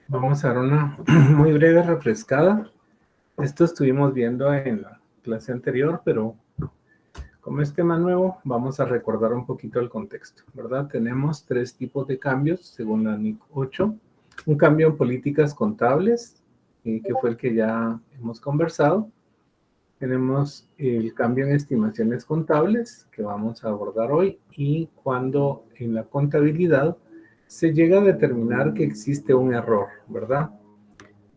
Vamos a dar una muy breve refrescada. Esto estuvimos viendo en la clase anterior, pero como es tema nuevo, vamos a recordar un poquito el contexto, ¿verdad? Tenemos tres tipos de cambios, según la NIC 8. Un cambio en políticas contables, que fue el que ya hemos conversado. Tenemos el cambio en estimaciones contables, que vamos a abordar hoy, y cuando en la contabilidad se llega a determinar que existe un error, ¿verdad?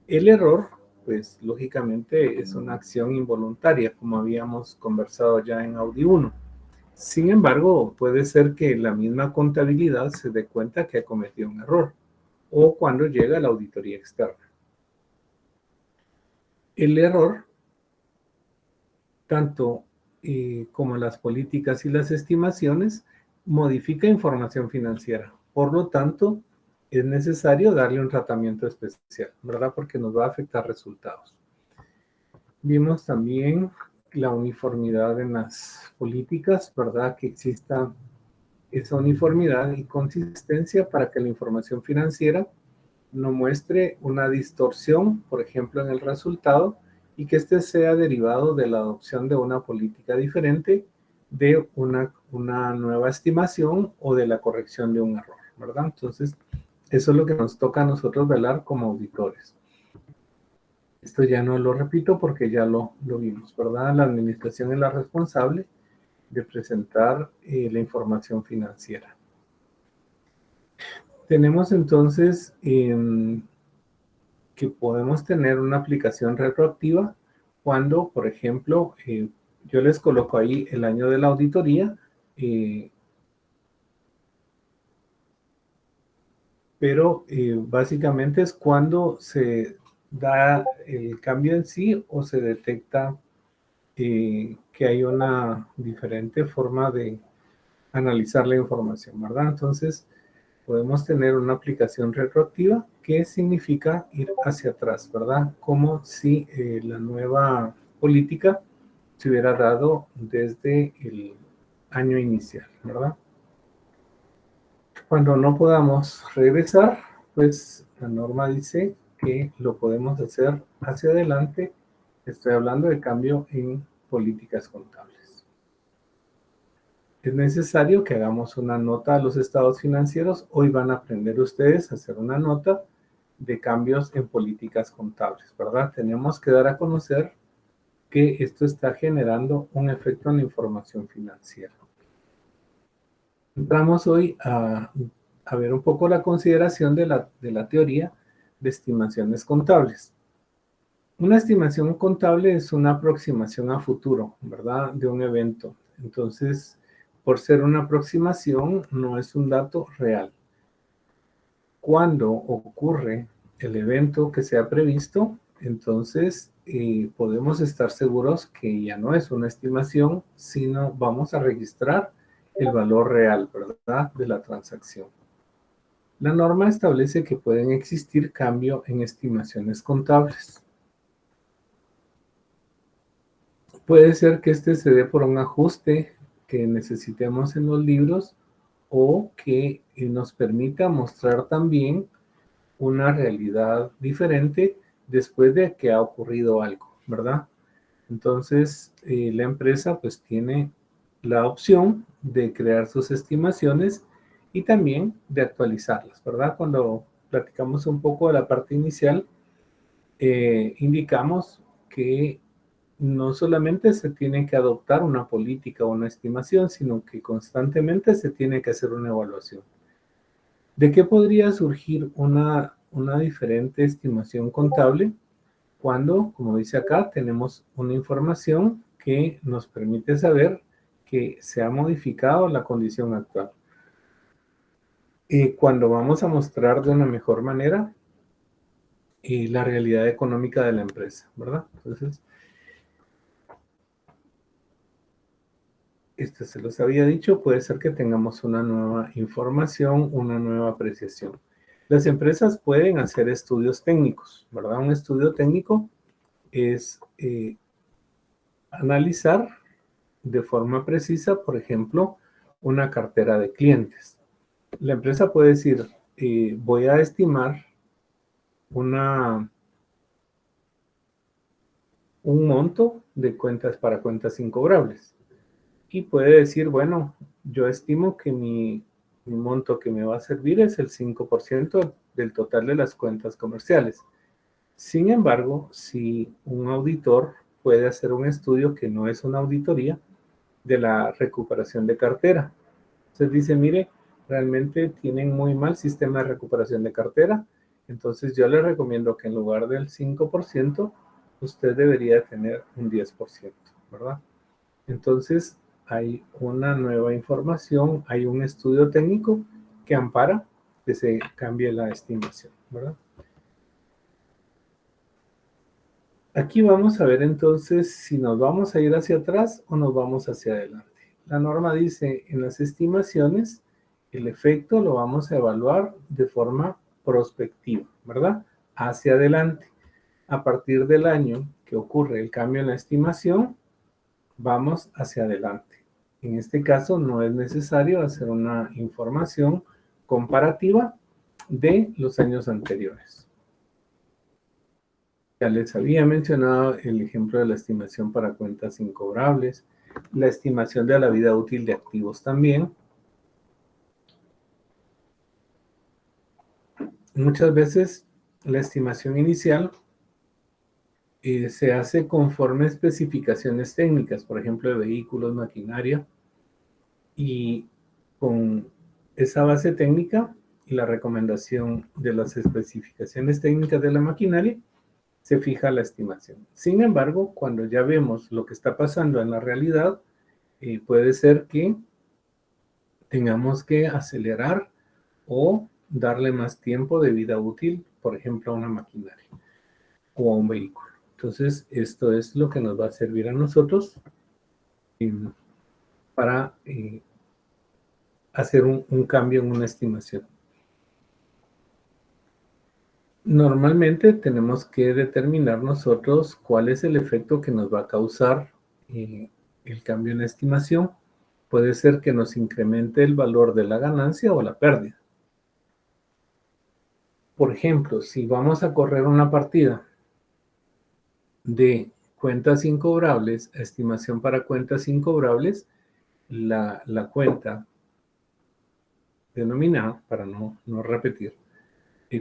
El error, pues lógicamente es una acción involuntaria, como habíamos conversado ya en Audi 1. Sin embargo, puede ser que la misma contabilidad se dé cuenta que ha cometido un error o cuando llega la auditoría externa. El error, tanto como las políticas y las estimaciones, modifica información financiera. Por lo tanto, es necesario darle un tratamiento especial, ¿verdad? Porque nos va a afectar resultados. Vimos también la uniformidad en las políticas, ¿verdad? Que exista esa uniformidad y consistencia para que la información financiera no muestre una distorsión, por ejemplo, en el resultado, y que este sea derivado de la adopción de una política diferente, de una nueva estimación o de la corrección de un error, ¿verdad? Entonces, eso es lo que nos toca a nosotros velar como auditores. Esto ya no lo repito porque ya lo vimos, ¿verdad? La administración es la responsable de presentar la información financiera. Tenemos entonces que podemos tener una aplicación retroactiva cuando, por ejemplo, yo les coloco ahí el año de la auditoría, pero básicamente es cuando se da el cambio en sí o se detecta que hay una diferente forma de analizar la información, ¿verdad? Entonces, podemos tener una aplicación retroactiva que significa ir hacia atrás, ¿verdad? Como si la nueva política se hubiera dado desde el año inicial, ¿verdad? Cuando no podamos regresar, pues la norma dice que lo podemos hacer hacia adelante. Estoy hablando de cambio en políticas contables. Es necesario que hagamos una nota a los estados financieros. Hoy van a aprender ustedes a hacer una nota de cambios en políticas contables, ¿verdad? Tenemos que dar a conocer que esto está generando un efecto en la información financiera. Entramos hoy a ver un poco la consideración de la teoría de estimaciones contables. Una estimación contable es una aproximación a futuro, ¿verdad? De un evento. Entonces, por ser una aproximación, no es un dato real. Cuando ocurre el evento que se ha previsto, entonces podemos estar seguros que ya no es una estimación, sino vamos a registrar el valor real, ¿verdad? De la transacción. La norma establece que pueden existir cambios en estimaciones contables. Puede ser que este se dé por un ajuste que necesitemos en los libros o que nos permita mostrar también una realidad diferente después de que ha ocurrido algo, ¿verdad? Entonces, la empresa pues tiene la opción de crear sus estimaciones y también de actualizarlas, ¿verdad? Cuando platicamos un poco de la parte inicial, indicamos que no solamente se tiene que adoptar una política o una estimación, sino que constantemente se tiene que hacer una evaluación. ¿De qué podría surgir una diferente estimación contable? Cuando, como dice acá, tenemos una información que nos permite saber que se ha modificado la condición actual. Cuando vamos a mostrar de una mejor manera la realidad económica de la empresa, ¿verdad? Entonces, esto se los había dicho, puede ser que tengamos una nueva información, una nueva apreciación. Las empresas pueden hacer estudios técnicos, ¿verdad? Un estudio técnico es analizar de forma precisa, por ejemplo, una cartera de clientes. La empresa puede decir, voy a estimar un monto de cuentas para cuentas incobrables. Y puede decir, bueno, yo estimo que mi monto que me va a servir es el 5% del total de las cuentas comerciales. Sin embargo, si un auditor puede hacer un estudio que no es una auditoría de la recuperación de cartera. Entonces dice, mire, realmente tienen muy mal sistema de recuperación de cartera, entonces yo le recomiendo que en lugar del 5%, usted debería tener un 10%, ¿verdad? Entonces hay una nueva información, hay un estudio técnico que ampara que se cambie la estimación, ¿verdad? Aquí vamos a ver entonces si nos vamos a ir hacia atrás o nos vamos hacia adelante. La norma dice, en las estimaciones, el efecto lo vamos a evaluar de forma prospectiva, ¿verdad? Hacia adelante. A partir del año que ocurre el cambio en la estimación, vamos hacia adelante. En este caso no es necesario hacer una información comparativa de los años anteriores. Ya les había mencionado el ejemplo de la estimación para cuentas incobrables, la estimación de la vida útil de activos también. Muchas veces la estimación inicial se hace conforme a especificaciones técnicas, por ejemplo, de vehículos, maquinaria, y con esa base técnica y la recomendación de las especificaciones técnicas de la maquinaria, se fija la estimación. Sin embargo, cuando ya vemos lo que está pasando en la realidad, puede ser que tengamos que acelerar o darle más tiempo de vida útil, por ejemplo, a una maquinaria o a un vehículo. Entonces, esto es lo que nos va a servir a nosotros para hacer un cambio en una estimación. Normalmente tenemos que determinar nosotros cuál es el efecto que nos va a causar el cambio en la estimación. Puede ser que nos incremente el valor de la ganancia o la pérdida. Por ejemplo, si vamos a correr una partida de cuentas incobrables a estimación para cuentas incobrables, la cuenta denominada, para no repetir,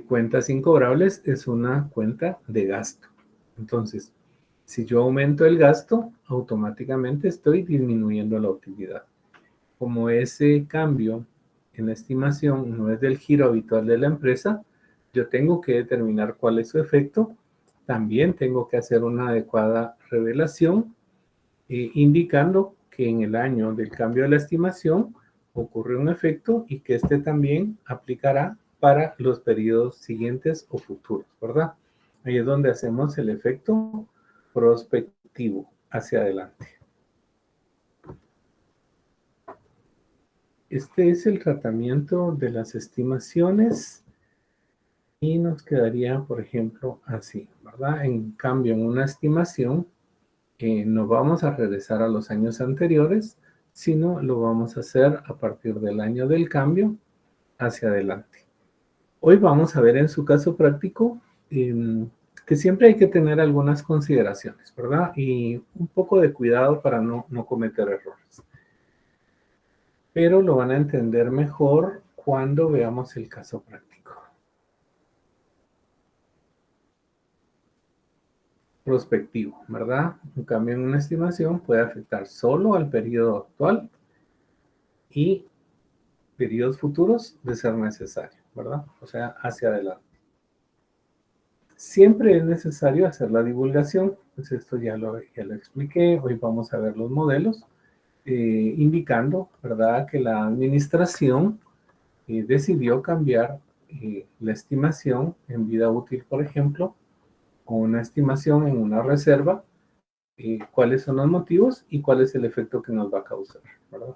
cuentas incobrables es una cuenta de gasto. Entonces, si yo aumento el gasto, automáticamente estoy disminuyendo la utilidad. Como ese cambio en la estimación no es del giro habitual de la empresa, yo tengo que determinar cuál es su efecto. También tengo que hacer una adecuada revelación, indicando que en el año del cambio de la estimación ocurre un efecto y que este también aplicará para los periodos siguientes o futuros, ¿verdad? Ahí es donde hacemos el efecto prospectivo hacia adelante. Este es el tratamiento de las estimaciones y nos quedaría, por ejemplo, así, ¿verdad? En cambio, en una estimación, no vamos a regresar a los años anteriores, sino lo vamos a hacer a partir del año del cambio hacia adelante. Hoy vamos a ver en su caso práctico que siempre hay que tener algunas consideraciones, ¿verdad? Y un poco de cuidado para no cometer errores. Pero lo van a entender mejor cuando veamos el caso práctico. Prospectivo, ¿verdad? Un cambio en una estimación puede afectar solo al periodo actual y periodos futuros de ser necesario, ¿verdad? O sea, hacia adelante. Siempre es necesario hacer la divulgación, pues esto ya lo expliqué. Hoy vamos a ver los modelos, indicando, ¿verdad?, que la administración decidió cambiar la estimación en vida útil, por ejemplo, o una estimación en una reserva, cuáles son los motivos y cuál es el efecto que nos va a causar, ¿verdad?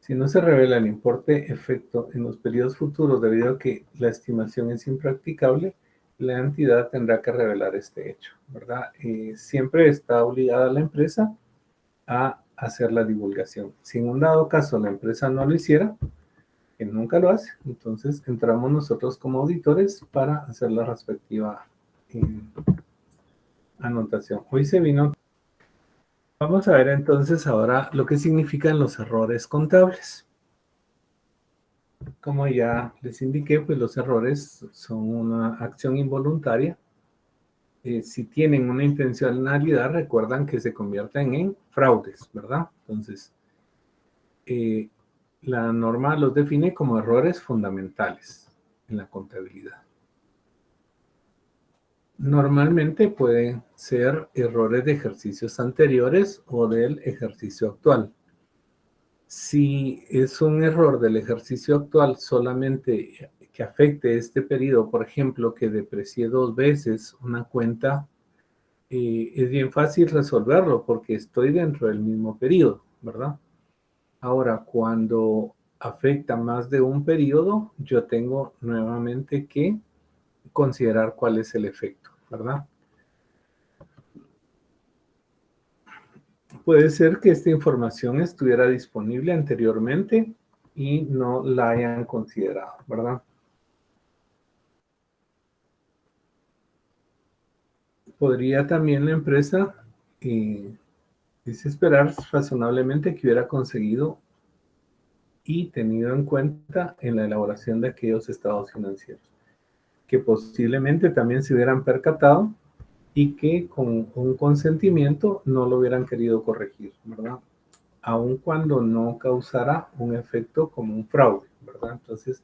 Si no se revela el importe efecto en los periodos futuros debido a que la estimación es impracticable, la entidad tendrá que revelar este hecho, ¿verdad? Siempre está obligada la empresa a hacer la divulgación. Si en un dado caso la empresa no lo hiciera, que nunca lo hace, entonces entramos nosotros como auditores para hacer la respectiva anotación. Hoy se vino. Vamos a ver entonces ahora lo que significan los errores contables. Como ya les indiqué, pues los errores son una acción involuntaria. Si tienen una intencionalidad, recuerdan que se convierten en fraudes, ¿verdad? Entonces, la norma los define como errores fundamentales en la contabilidad. Normalmente pueden ser errores de ejercicios anteriores o del ejercicio actual. Si es un error del ejercicio actual solamente que afecte este periodo, por ejemplo, que deprecié 2 veces una cuenta, es bien fácil resolverlo porque estoy dentro del mismo periodo, ¿verdad? Ahora, cuando afecta más de un periodo, yo tengo nuevamente que considerar cuál es el efecto, ¿verdad? Puede ser que esta información estuviera disponible anteriormente y no la hayan considerado, ¿verdad? Podría también la empresa esperar razonablemente que hubiera conseguido y tenido en cuenta en la elaboración de aquellos estados financieros, que posiblemente también se hubieran percatado y que con un consentimiento no lo hubieran querido corregir, ¿verdad? Aun cuando no causara un efecto como un fraude, ¿verdad? Entonces,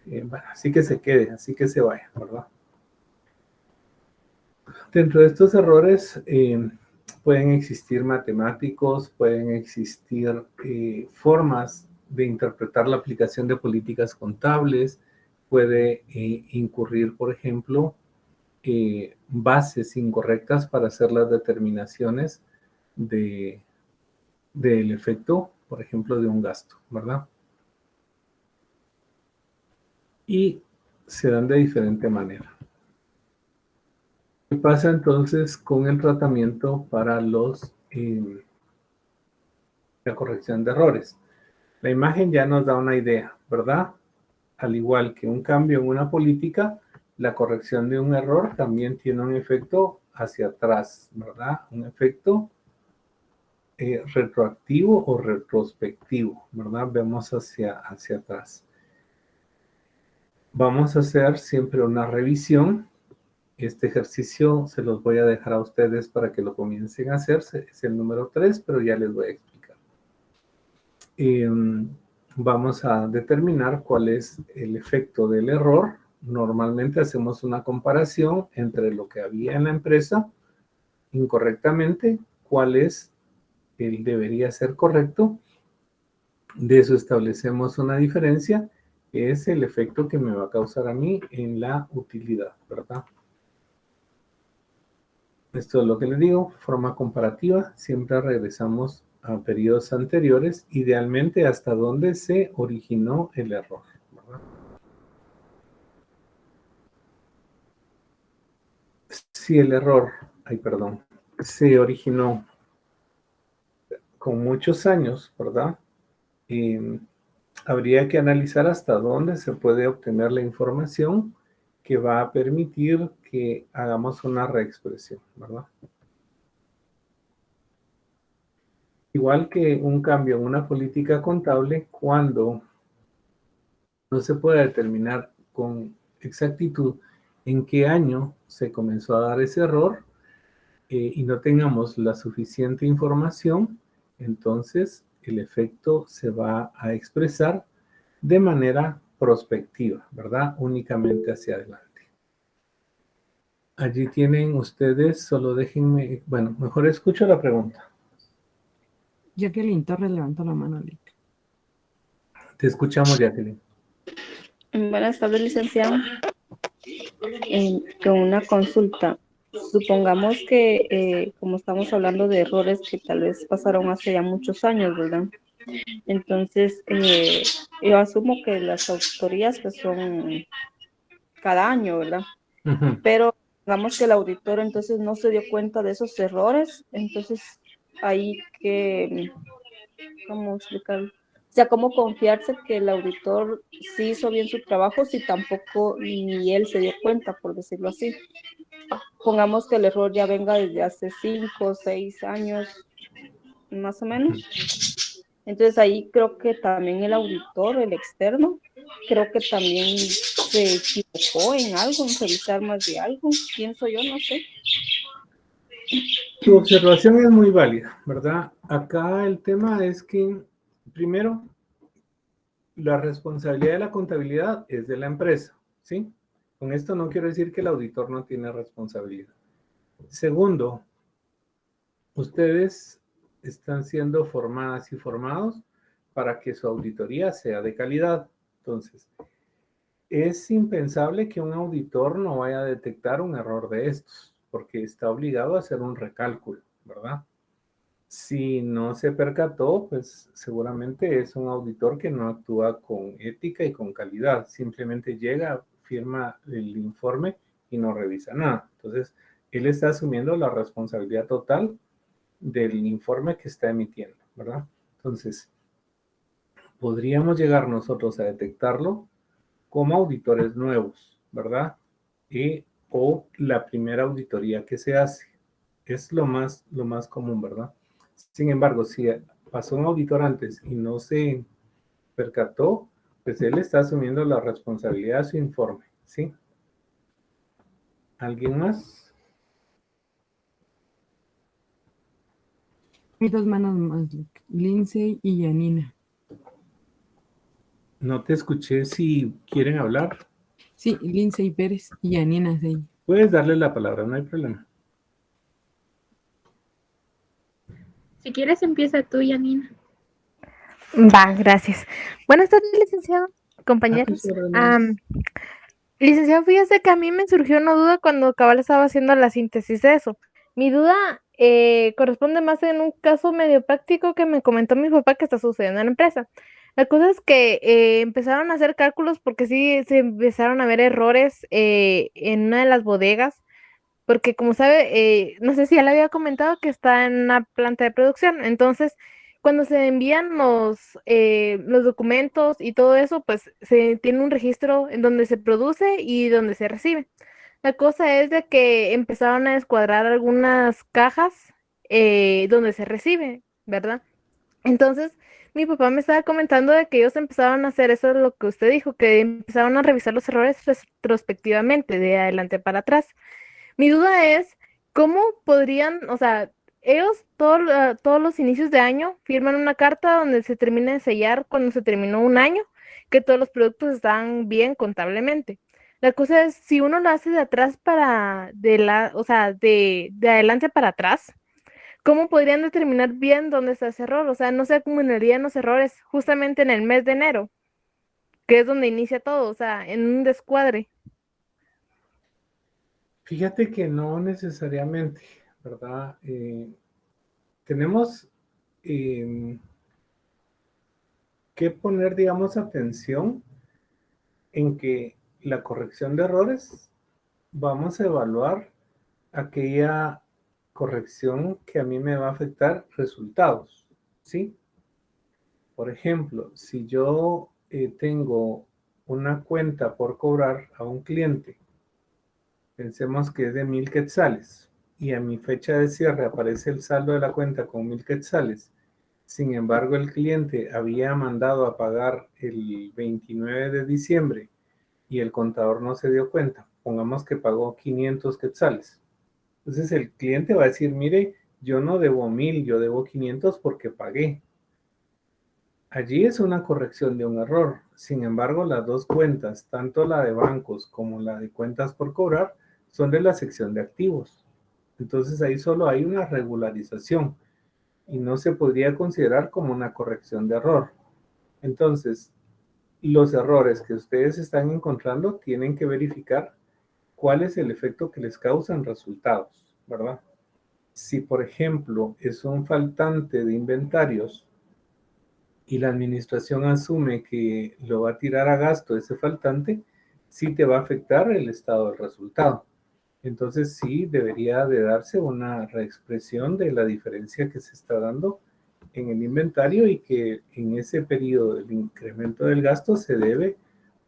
bueno, así que se quede, así que se vaya, ¿verdad? Dentro de estos errores pueden existir matemáticos, pueden existir formas de interpretar la aplicación de políticas contables, puede incurrir, por ejemplo, bases incorrectas para hacer las determinaciones del efecto, por ejemplo, de un gasto, ¿verdad? Y se dan de diferente manera. ¿Qué pasa entonces con el tratamiento para la corrección de errores? La imagen ya nos da una idea, ¿verdad? Al igual que un cambio en una política, la corrección de un error también tiene un efecto hacia atrás, ¿verdad? Un efecto retroactivo o retrospectivo, ¿verdad? Vemos hacia atrás. Vamos a hacer siempre una revisión. Este ejercicio se los voy a dejar a ustedes para que lo comiencen a hacer. Es el número 3, pero ya les voy a explicar. Vamos a determinar cuál es el efecto del error. Normalmente hacemos una comparación entre lo que había en la empresa incorrectamente, cuál es el debería ser correcto. De eso establecemos una diferencia, que es el efecto que me va a causar a mí en la utilidad, ¿verdad? Esto es lo que les digo, forma comparativa, siempre regresamos a periodos anteriores, idealmente hasta donde se originó el error, ¿verdad? Si el error, se originó con muchos años, ¿verdad? Habría que analizar hasta dónde se puede obtener la información que va a permitir que hagamos una reexpresión, ¿verdad? Igual que un cambio en una política contable, cuando no se puede determinar con exactitud en qué año se comenzó a dar ese error y no tengamos la suficiente información, entonces el efecto se va a expresar de manera prospectiva, ¿verdad? Únicamente hacia adelante. Allí tienen ustedes, solo déjenme, bueno, mejor escucho la pregunta. Jacqueline Torres levantó la mano. Te escuchamos, Jacqueline. Buenas tardes, licenciado. Con una consulta. Supongamos que, como estamos hablando de errores que tal vez pasaron hace ya muchos años, ¿verdad? Entonces, yo asumo que las auditorías pues, son cada año, ¿verdad? Uh-huh. Pero digamos que el auditor entonces no se dio cuenta de esos errores, entonces hay que, ¿cómo explicarlo? O sea, cómo confiarse que el auditor sí hizo bien su trabajo si tampoco ni él se dio cuenta, por decirlo así. Pongamos que el error ya venga desde hace 5 o 6 años, más o menos. Entonces ahí creo que también el auditor, el externo, creo que también se equivocó en algo, en revisar más de algo, pienso yo, no sé. Tu observación es muy válida, ¿verdad? Acá el tema es que, primero, la responsabilidad de la contabilidad es de la empresa, ¿sí? Con esto no quiero decir que el auditor no tiene responsabilidad. Segundo, ustedes están siendo formadas y formados para que su auditoría sea de calidad. Entonces, es impensable que un auditor no vaya a detectar un error de estos, porque está obligado a hacer un recálculo, ¿verdad? Si no se percató, pues seguramente es un auditor que no actúa con ética y con calidad. Simplemente llega, firma el informe y no revisa nada. Entonces, él está asumiendo la responsabilidad total del informe que está emitiendo, ¿verdad? Entonces, podríamos llegar nosotros a detectarlo como auditores nuevos, ¿verdad? O la primera auditoría que se hace. Es lo más común, ¿verdad? Sin embargo, si pasó un auditor antes y no se percató, pues él está asumiendo la responsabilidad de su informe, ¿sí? ¿Alguien más? Hay dos manos más, Lindsay y Janina. No te escuché si quieren hablar. Sí, Lindsay Pérez y Janina es ella. Puedes darle la palabra, no hay problema. Si quieres, empieza tú, Janina. Va, gracias. Buenas tardes, licenciado, A tus compañeros. órdenes. Licenciado, fíjese que a mí me surgió una duda cuando cabal estaba haciendo la síntesis de eso. Mi duda corresponde más en un caso medio práctico que me comentó mi papá que está sucediendo en la empresa. La cosa es que empezaron a hacer cálculos porque sí se empezaron a ver errores en una de las bodegas, porque como sabe, no sé si ya le había comentado que está en una planta de producción. Entonces, cuando se envían los documentos y todo eso, pues se tiene un registro en donde se produce y donde se recibe. La cosa es de que empezaron a descuadrar algunas cajas donde se recibe, ¿verdad? Entonces, mi papá me estaba comentando de que ellos empezaron a hacer eso, lo que usted dijo, que empezaron a revisar los errores retrospectivamente, de adelante para atrás. Mi duda es, ¿cómo podrían, o sea, ellos todos los inicios de año firman una carta donde se termina de sellar cuando se terminó un año, que todos los productos están bien contablemente? La cosa es, si uno lo hace de atrás o sea, de adelante para atrás, ¿cómo podrían determinar bien dónde está ese error? O sea, no se acumularían los errores justamente en el mes de enero, que es donde inicia todo, o sea, en un descuadre. Fíjate que no necesariamente, ¿verdad? Tenemos que poner, digamos, atención en que la corrección de errores, vamos a evaluar aquella corrección que a mí me va a afectar resultados, ¿sí? Por ejemplo, si yo tengo una cuenta por cobrar a un cliente, pensemos que es de 1,000 quetzales, y a mi fecha de cierre aparece el saldo de la cuenta con 1,000 quetzales. Sin embargo, el cliente había mandado a pagar el 29 de diciembre y el contador no se dio cuenta. Pongamos que pagó 500 quetzales. Entonces el cliente va a decir, mire, yo no debo 1,000, yo debo 500 porque pagué. Allí es una corrección de un error. Sin embargo, las dos cuentas, tanto la de bancos como la de cuentas por cobrar, son de la sección de activos. Entonces ahí solo hay una regularización y no se podría considerar como una corrección de error. Entonces, los errores que ustedes están encontrando tienen que verificar cuál es el efecto que les causan resultados, ¿verdad? Si, por ejemplo, es un faltante de inventarios y la administración asume que lo va a tirar a gasto ese faltante, sí te va a afectar el estado del resultado. Entonces sí debería de darse una reexpresión de la diferencia que se está dando en el inventario y que en ese periodo el incremento del gasto se debe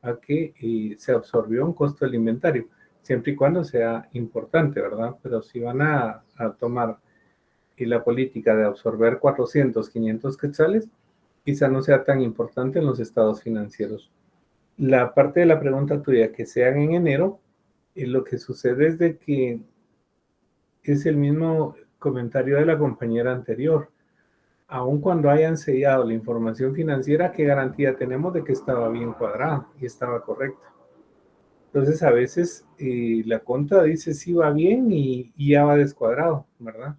a que se absorbió un costo del inventario, siempre y cuando sea importante, ¿verdad? Pero si van a tomar la política de absorber 400, 500 quetzales, quizá no sea tan importante en los estados financieros. La parte de la pregunta tuya, que sean en enero, lo que sucede es de que es el mismo comentario de la compañera anterior. Aun cuando hayan sellado la información financiera, ¿qué garantía tenemos de que estaba bien cuadrada y estaba correcta? Entonces, a veces la conta dice sí va bien y ya va descuadrado, ¿verdad?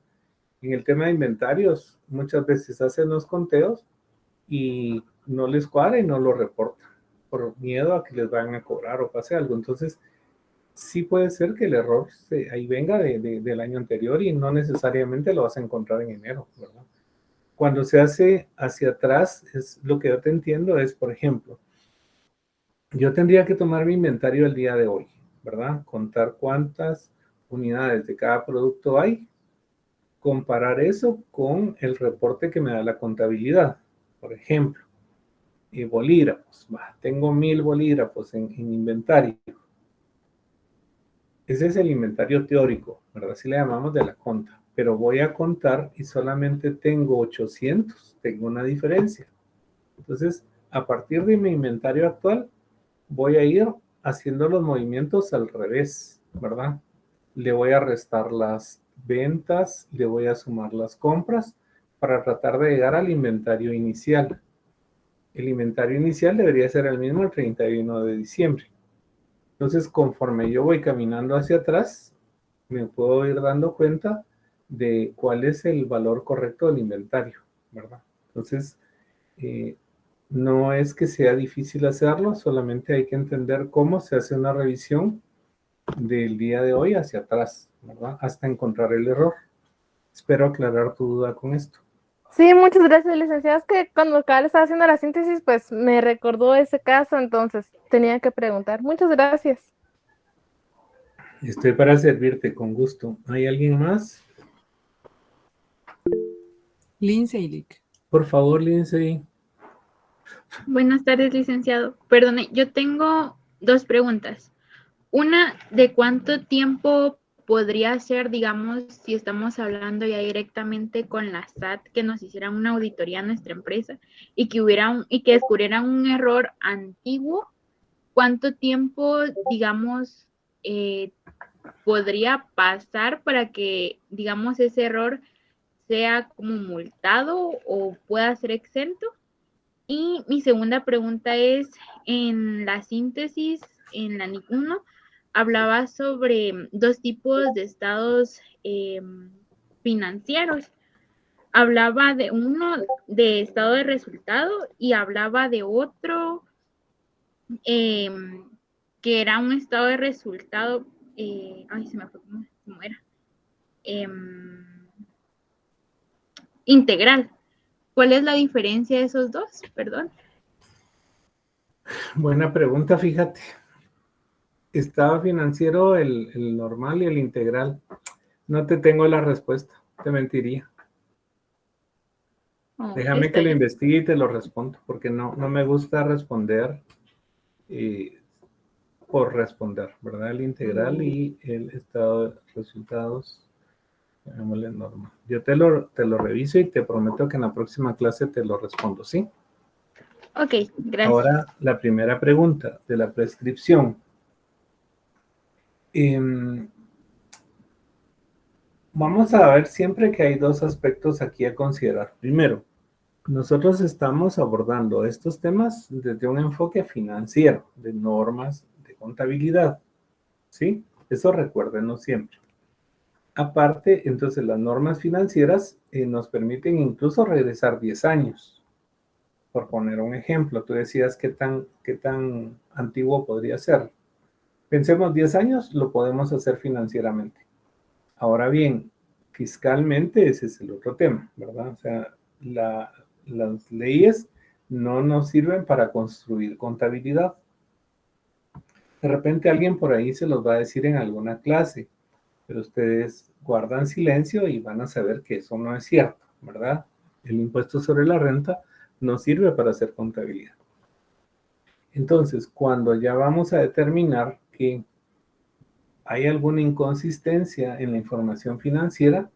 En el tema de inventarios, muchas veces hacen los conteos y no les cuadra y no lo reportan por miedo a que les vayan a cobrar o pase algo. Entonces, sí puede ser que el error ahí venga del año anterior y no necesariamente lo vas a encontrar en enero, ¿verdad? Cuando se hace hacia atrás, es lo que yo te entiendo es, por ejemplo, yo tendría que tomar mi inventario el día de hoy, ¿verdad? Contar cuántas unidades de cada producto hay, comparar eso con el reporte que me da la contabilidad. Por ejemplo, bolígrafos, tengo 1000 bolígrafos en inventario. Ese es el inventario teórico, ¿verdad? Así le llamamos de la conta. Pero voy a contar y solamente tengo 800, tengo una diferencia. Entonces, a partir de mi inventario actual, voy a ir haciendo los movimientos al revés, ¿verdad? Le voy a restar las ventas, le voy a sumar las compras para tratar de llegar al inventario inicial. El inventario inicial debería ser el mismo el 31 de diciembre. Entonces, conforme yo voy caminando hacia atrás, me puedo ir dando cuenta de cuál es el valor correcto del inventario, ¿verdad? Entonces, no es que sea difícil hacerlo, solamente hay que entender cómo se hace una revisión del día de hoy hacia atrás, ¿verdad? Hasta encontrar el error. Espero aclarar tu duda con esto. Sí, muchas gracias, licenciado. Es que cuando Cabal estaba haciendo la síntesis, pues me recordó ese caso, entonces tenía que preguntar. Muchas gracias. Estoy para servirte con gusto. ¿Hay alguien más? Lindsay. Por favor, Lindsay. Buenas tardes, licenciado. Perdone, yo tengo dos preguntas. Una, ¿de cuánto tiempo podría ser, digamos, si estamos hablando ya directamente con la SAT, que nos hicieran una auditoría a nuestra empresa y que descubrieran un error antiguo? ¿Cuánto tiempo, digamos, podría pasar para que, digamos, ese error sea como multado o pueda ser exento? Y mi segunda pregunta es, en la síntesis, en la NIC 1, hablaba sobre dos tipos de estados financieros. Hablaba de uno de estado de resultado y hablaba de otro que era un estado de resultado, ay, se me fue cómo era, integral. ¿Cuál es la diferencia de esos dos? Perdón. Buena pregunta, fíjate. Estado financiero, el normal y el integral. No te tengo la respuesta, te mentiría. Oh, Déjame está que lo bien. investigue y te lo respondo, porque no me gusta responder por responder, ¿verdad? El integral y el estado de resultados, llamémosle normal. Yo te lo reviso y te prometo que en la próxima clase te lo respondo, ¿sí? Ok, gracias. Ahora, la primera pregunta de la prescripción. Vamos a ver siempre que hay dos aspectos aquí a considerar. Primero, nosotros estamos abordando estos temas desde un enfoque financiero, de normas de contabilidad, ¿sí? Eso recuérdenlo siempre. Aparte, entonces las normas financieras nos permiten incluso regresar 10 años. Por poner un ejemplo, tú decías qué tan antiguo podría ser. Pensemos 10 años, lo podemos hacer financieramente. Ahora bien, fiscalmente ese es el otro tema, ¿verdad? O sea, las leyes no nos sirven para construir contabilidad. De repente alguien por ahí se los va a decir en alguna clase. Pero ustedes guardan silencio y van a saber que eso no es cierto, ¿verdad? El impuesto sobre la renta no sirve para hacer contabilidad. Entonces, cuando ya vamos a determinar que hay alguna inconsistencia en la información financiera,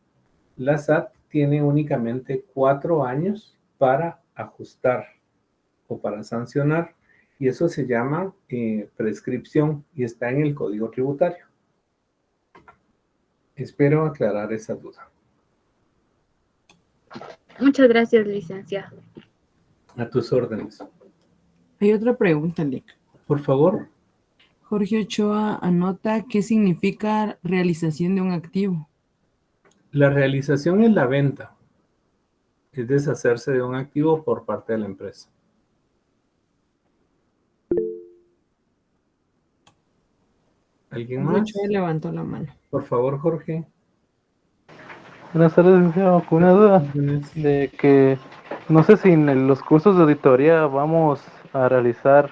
la SAT tiene únicamente 4 años para ajustar o para sancionar, y eso se llama prescripción y está en el Código Tributario. Espero aclarar esa duda. Muchas gracias, licenciado. A tus órdenes. Hay otra pregunta, Lic. Por favor. Jorge Ochoa anota qué significa realización de un activo. La realización es la venta. Es deshacerse de un activo por parte de la empresa. ¿Alguien Jorge más? Ochoa levantó la mano. Por favor, Jorge. Buenas tardes, licenciado. Con una duda de que no sé si en los cursos de auditoría vamos a realizar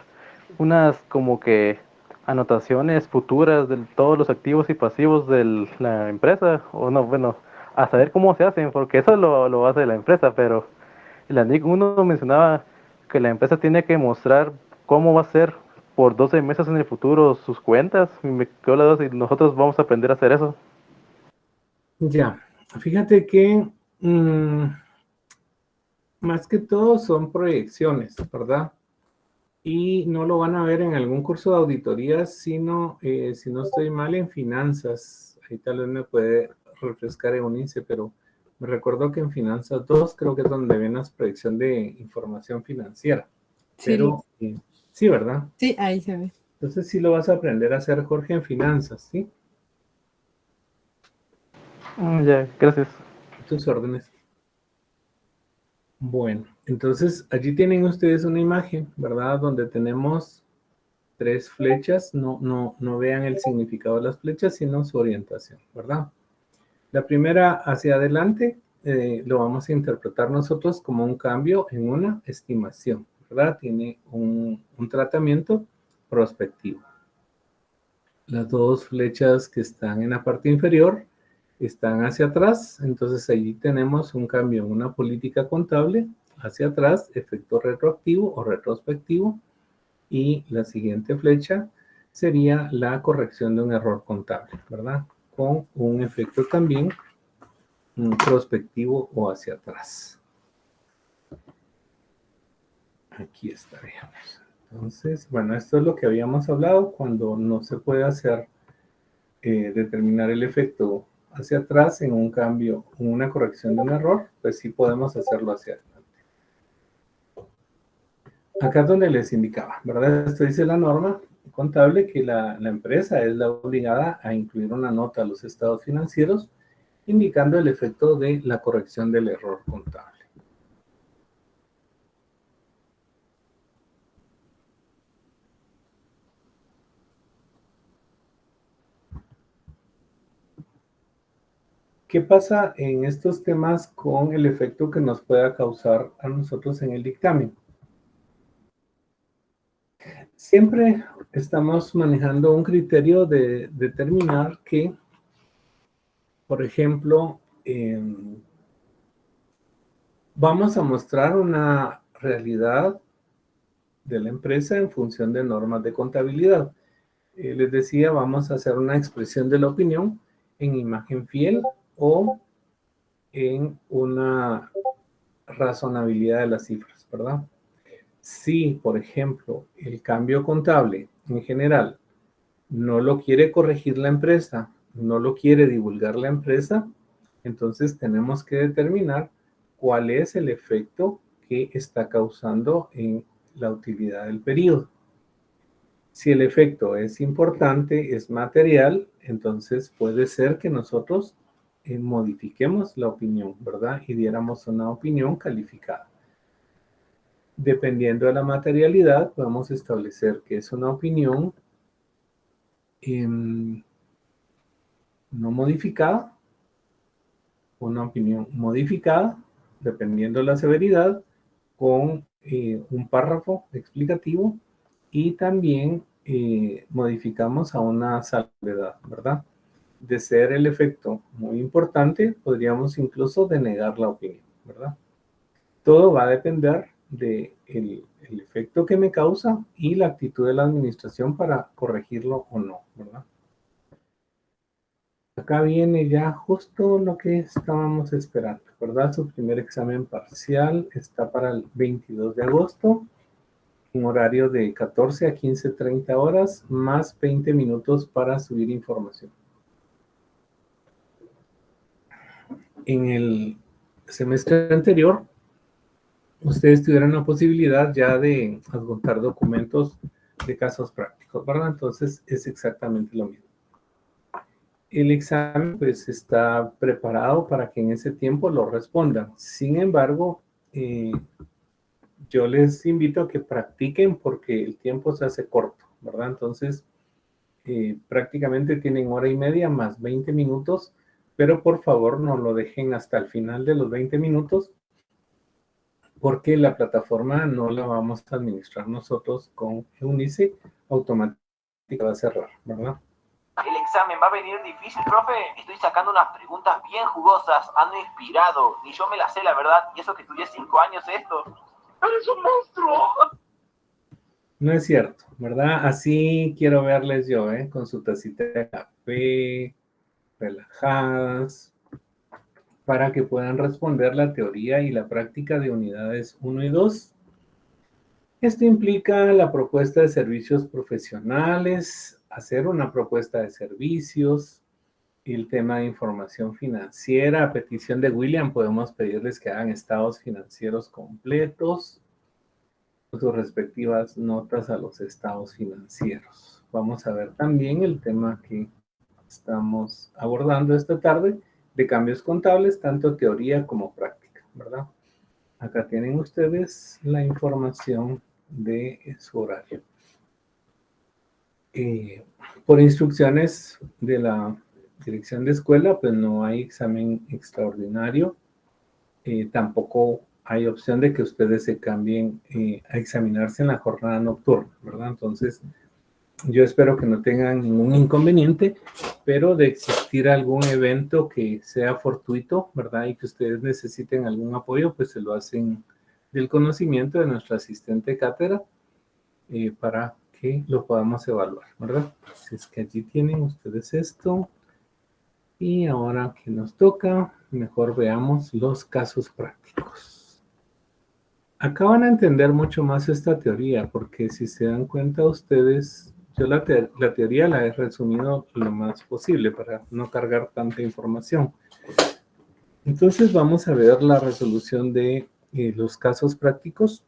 unas como que anotaciones futuras de todos los activos y pasivos de la empresa, o no, bueno, a saber cómo se hacen, porque eso lo hace la empresa, pero en la NIC uno mencionaba que la empresa tiene que mostrar cómo va a ser por 12 meses en el futuro sus cuentas, y me quedó la duda si nosotros vamos a aprender a hacer eso. Ya, fíjate que más que todo son proyecciones, ¿verdad? Y no lo van a ver en algún curso de auditoría, sino, si no estoy mal, en finanzas. Ahí tal vez me puede refrescar en un índice, pero me recuerdo que en Finanzas 2 creo que es donde ven la proyección de información financiera. Sí, Pero, sí, ¿verdad? sí, ahí se ve. Entonces sí lo vas a aprender a hacer, Jorge, en finanzas, ¿sí? Ya, gracias. Tus órdenes. Bueno, entonces allí tienen ustedes una imagen, ¿verdad? Donde tenemos 3 flechas. No vean el significado de las flechas, sino su orientación, ¿verdad? La primera hacia adelante lo vamos a interpretar nosotros como un cambio en una estimación, ¿verdad? Tiene un tratamiento prospectivo. Las 2 flechas que están en la parte inferior están hacia atrás, entonces allí tenemos un cambio en una política contable hacia atrás, efecto retroactivo o retrospectivo, y la siguiente flecha sería la corrección de un error contable, ¿verdad? Con un efecto también prospectivo o hacia atrás. Aquí estaríamos. Entonces, bueno, esto es lo que habíamos hablado cuando no se puede hacer, determinar el efecto hacia atrás en un cambio, en una corrección de un error, pues sí podemos hacerlo hacia adelante. Acá es donde les indicaba, ¿verdad? Esto dice la norma contable que la empresa es la obligada a incluir una nota a los estados financieros indicando el efecto de la corrección del error contable. ¿Qué pasa en estos temas con el efecto que nos pueda causar a nosotros en el dictamen? Siempre estamos manejando un criterio de determinar que, por ejemplo, vamos a mostrar una realidad de la empresa en función de normas de contabilidad. Les decía, vamos a hacer una expresión de la opinión en imagen fiel o en una razonabilidad de las cifras, ¿verdad? Si, por ejemplo, el cambio contable en general no lo quiere corregir la empresa, no lo quiere divulgar la empresa, entonces tenemos que determinar cuál es el efecto que está causando en la utilidad del periodo. Si el efecto es importante, es material, entonces puede ser que nosotros modifiquemos la opinión, ¿verdad? Y diéramos una opinión calificada. Dependiendo de la materialidad, podemos establecer que es una opinión no modificada, una opinión modificada, dependiendo de la severidad, con un párrafo explicativo, y también modificamos a una salvedad, ¿verdad? de ser el efecto muy importante, podríamos incluso denegar la opinión, ¿verdad? Todo va a depender del el efecto que me causa y la actitud de la administración para corregirlo o no, ¿verdad? Acá viene ya justo lo que estábamos esperando, ¿verdad? Su primer examen parcial está para el 22 de agosto, en horario de 14 a 15:30 horas, más 20 minutos para subir información. En el semestre anterior, ustedes tuvieron la posibilidad ya de adjuntar documentos de casos prácticos, ¿verdad? Entonces es exactamente lo mismo. El examen pues está preparado para que en ese tiempo lo respondan. Sin embargo, yo les invito a que practiquen porque el tiempo se hace corto, ¿verdad? Entonces, prácticamente tienen hora y media más 20 minutos, pero por favor no lo dejen hasta el final de los 20 minutos porque la plataforma no la vamos a administrar nosotros con Eunice, automáticamente va a cerrar, ¿verdad? El examen va a venir difícil, profe. Estoy sacando unas preguntas bien jugosas. Ando inspirado. Ni yo me las sé, la verdad. Y eso que estudié 5 años esto. ¡Eres un monstruo! No es cierto, ¿verdad? Así quiero verles yo, con su tacita de café, relajadas, para que puedan responder la teoría y la práctica de unidades 1 y 2. Esto implica la propuesta de servicios profesionales, hacer una propuesta de servicios, el tema de información financiera. A petición de William podemos pedirles que hagan estados financieros completos, sus respectivas notas a los estados financieros. Vamos a ver también el tema que estamos abordando esta tarde de cambios contables, tanto teoría como práctica, ¿verdad? Acá tienen ustedes la información de su horario. Por instrucciones de la dirección de escuela, pues no hay examen extraordinario. Tampoco hay opción de que ustedes se cambien a examinarse en la jornada nocturna, ¿verdad? Entonces, yo espero que no tengan ningún inconveniente, pero de existir algún evento que sea fortuito, ¿verdad? Y que ustedes necesiten algún apoyo, pues se lo hacen del conocimiento de nuestra asistente de cátedra para que lo podamos evaluar, ¿verdad? Así es que allí tienen ustedes esto. Y ahora que nos toca, mejor veamos los casos prácticos. Acá van a entender mucho más esta teoría, porque si se dan cuenta ustedes, yo la teoría la he resumido lo más posible para no cargar tanta información. Entonces vamos a ver la resolución de los casos prácticos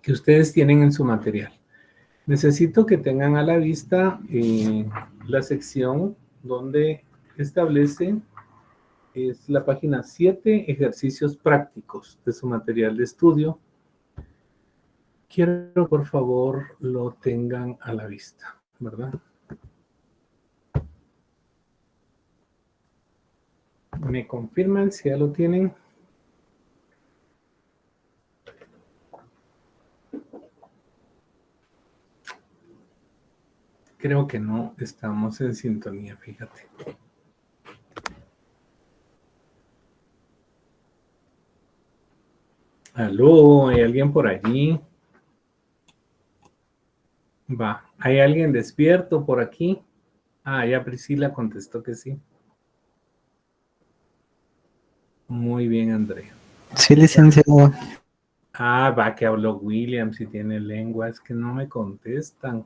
que ustedes tienen en su material. Necesito que tengan a la vista la sección donde establece, es la página 7, ejercicios prácticos de su material de estudio. Quiero, por favor, lo tengan a la vista, ¿verdad? ¿Me confirman si ya lo tienen? Creo que no estamos en sintonía, fíjate. ¿Aló? ¿Hay alguien por allí? Va, ¿hay alguien despierto por aquí? Ah, ya Priscila contestó que sí. Muy bien, Andrea. Sí, licenciado. Ah, va, que habló William, si tiene lengua, es que no me contestan.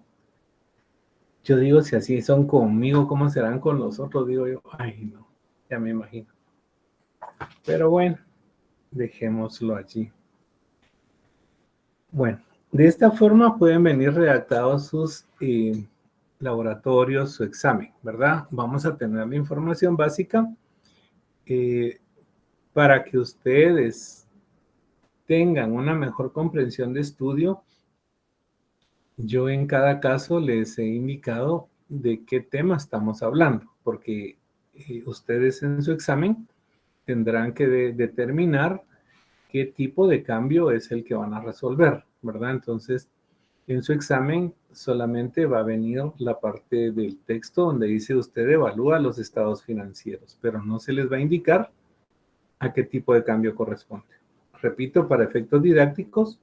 Yo digo, si así son conmigo, ¿cómo serán con los otros? Digo yo, ay, no, ya me imagino. Pero bueno, dejémoslo allí. Bueno, de esta forma pueden venir redactados sus laboratorios, su examen, ¿verdad? Vamos a tener la información básica para que ustedes tengan una mejor comprensión de estudio. Yo en cada caso les he indicado de qué tema estamos hablando, porque ustedes en su examen tendrán que determinar qué tipo de cambio es el que van a resolver, ¿verdad? Entonces, En su examen solamente va a venir la parte del texto donde dice usted evalúa los estados financieros, pero no se les va a indicar a qué tipo de cambio corresponde. Repito, para efectos didácticos,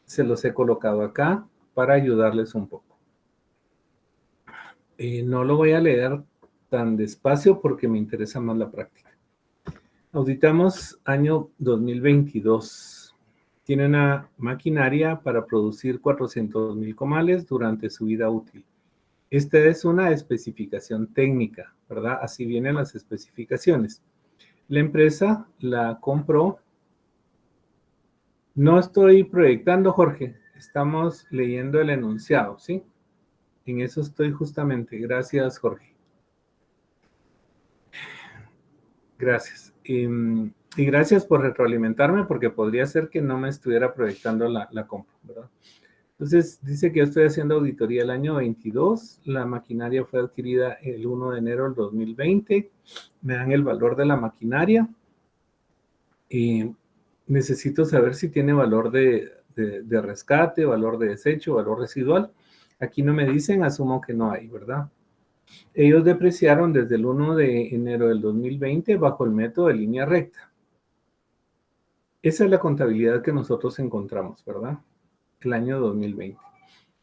se los he colocado acá para ayudarles un poco. No lo voy a leer tan despacio porque me interesa más la práctica. Auditamos año 2022. Tiene una maquinaria para producir 400,000 comales durante su vida útil. Esta es una especificación técnica, ¿verdad? Así vienen las especificaciones. La empresa la compró. No estoy proyectando, Jorge. Estamos leyendo el enunciado, ¿sí? En eso estoy justamente. Gracias, Jorge. Gracias. Y gracias por retroalimentarme porque podría ser que no me estuviera proyectando la compra, ¿verdad? Entonces, dice que yo estoy haciendo auditoría el año 22. La maquinaria fue adquirida el 1 de enero del 2020. Me dan el valor de la maquinaria. Necesito saber si tiene valor de rescate, valor de desecho, valor residual. Aquí no me dicen, asumo que no hay, ¿verdad? Ellos depreciaron desde el 1 de enero del 2020 bajo el método de línea recta. Esa es la contabilidad que nosotros encontramos, ¿verdad? El año 2020.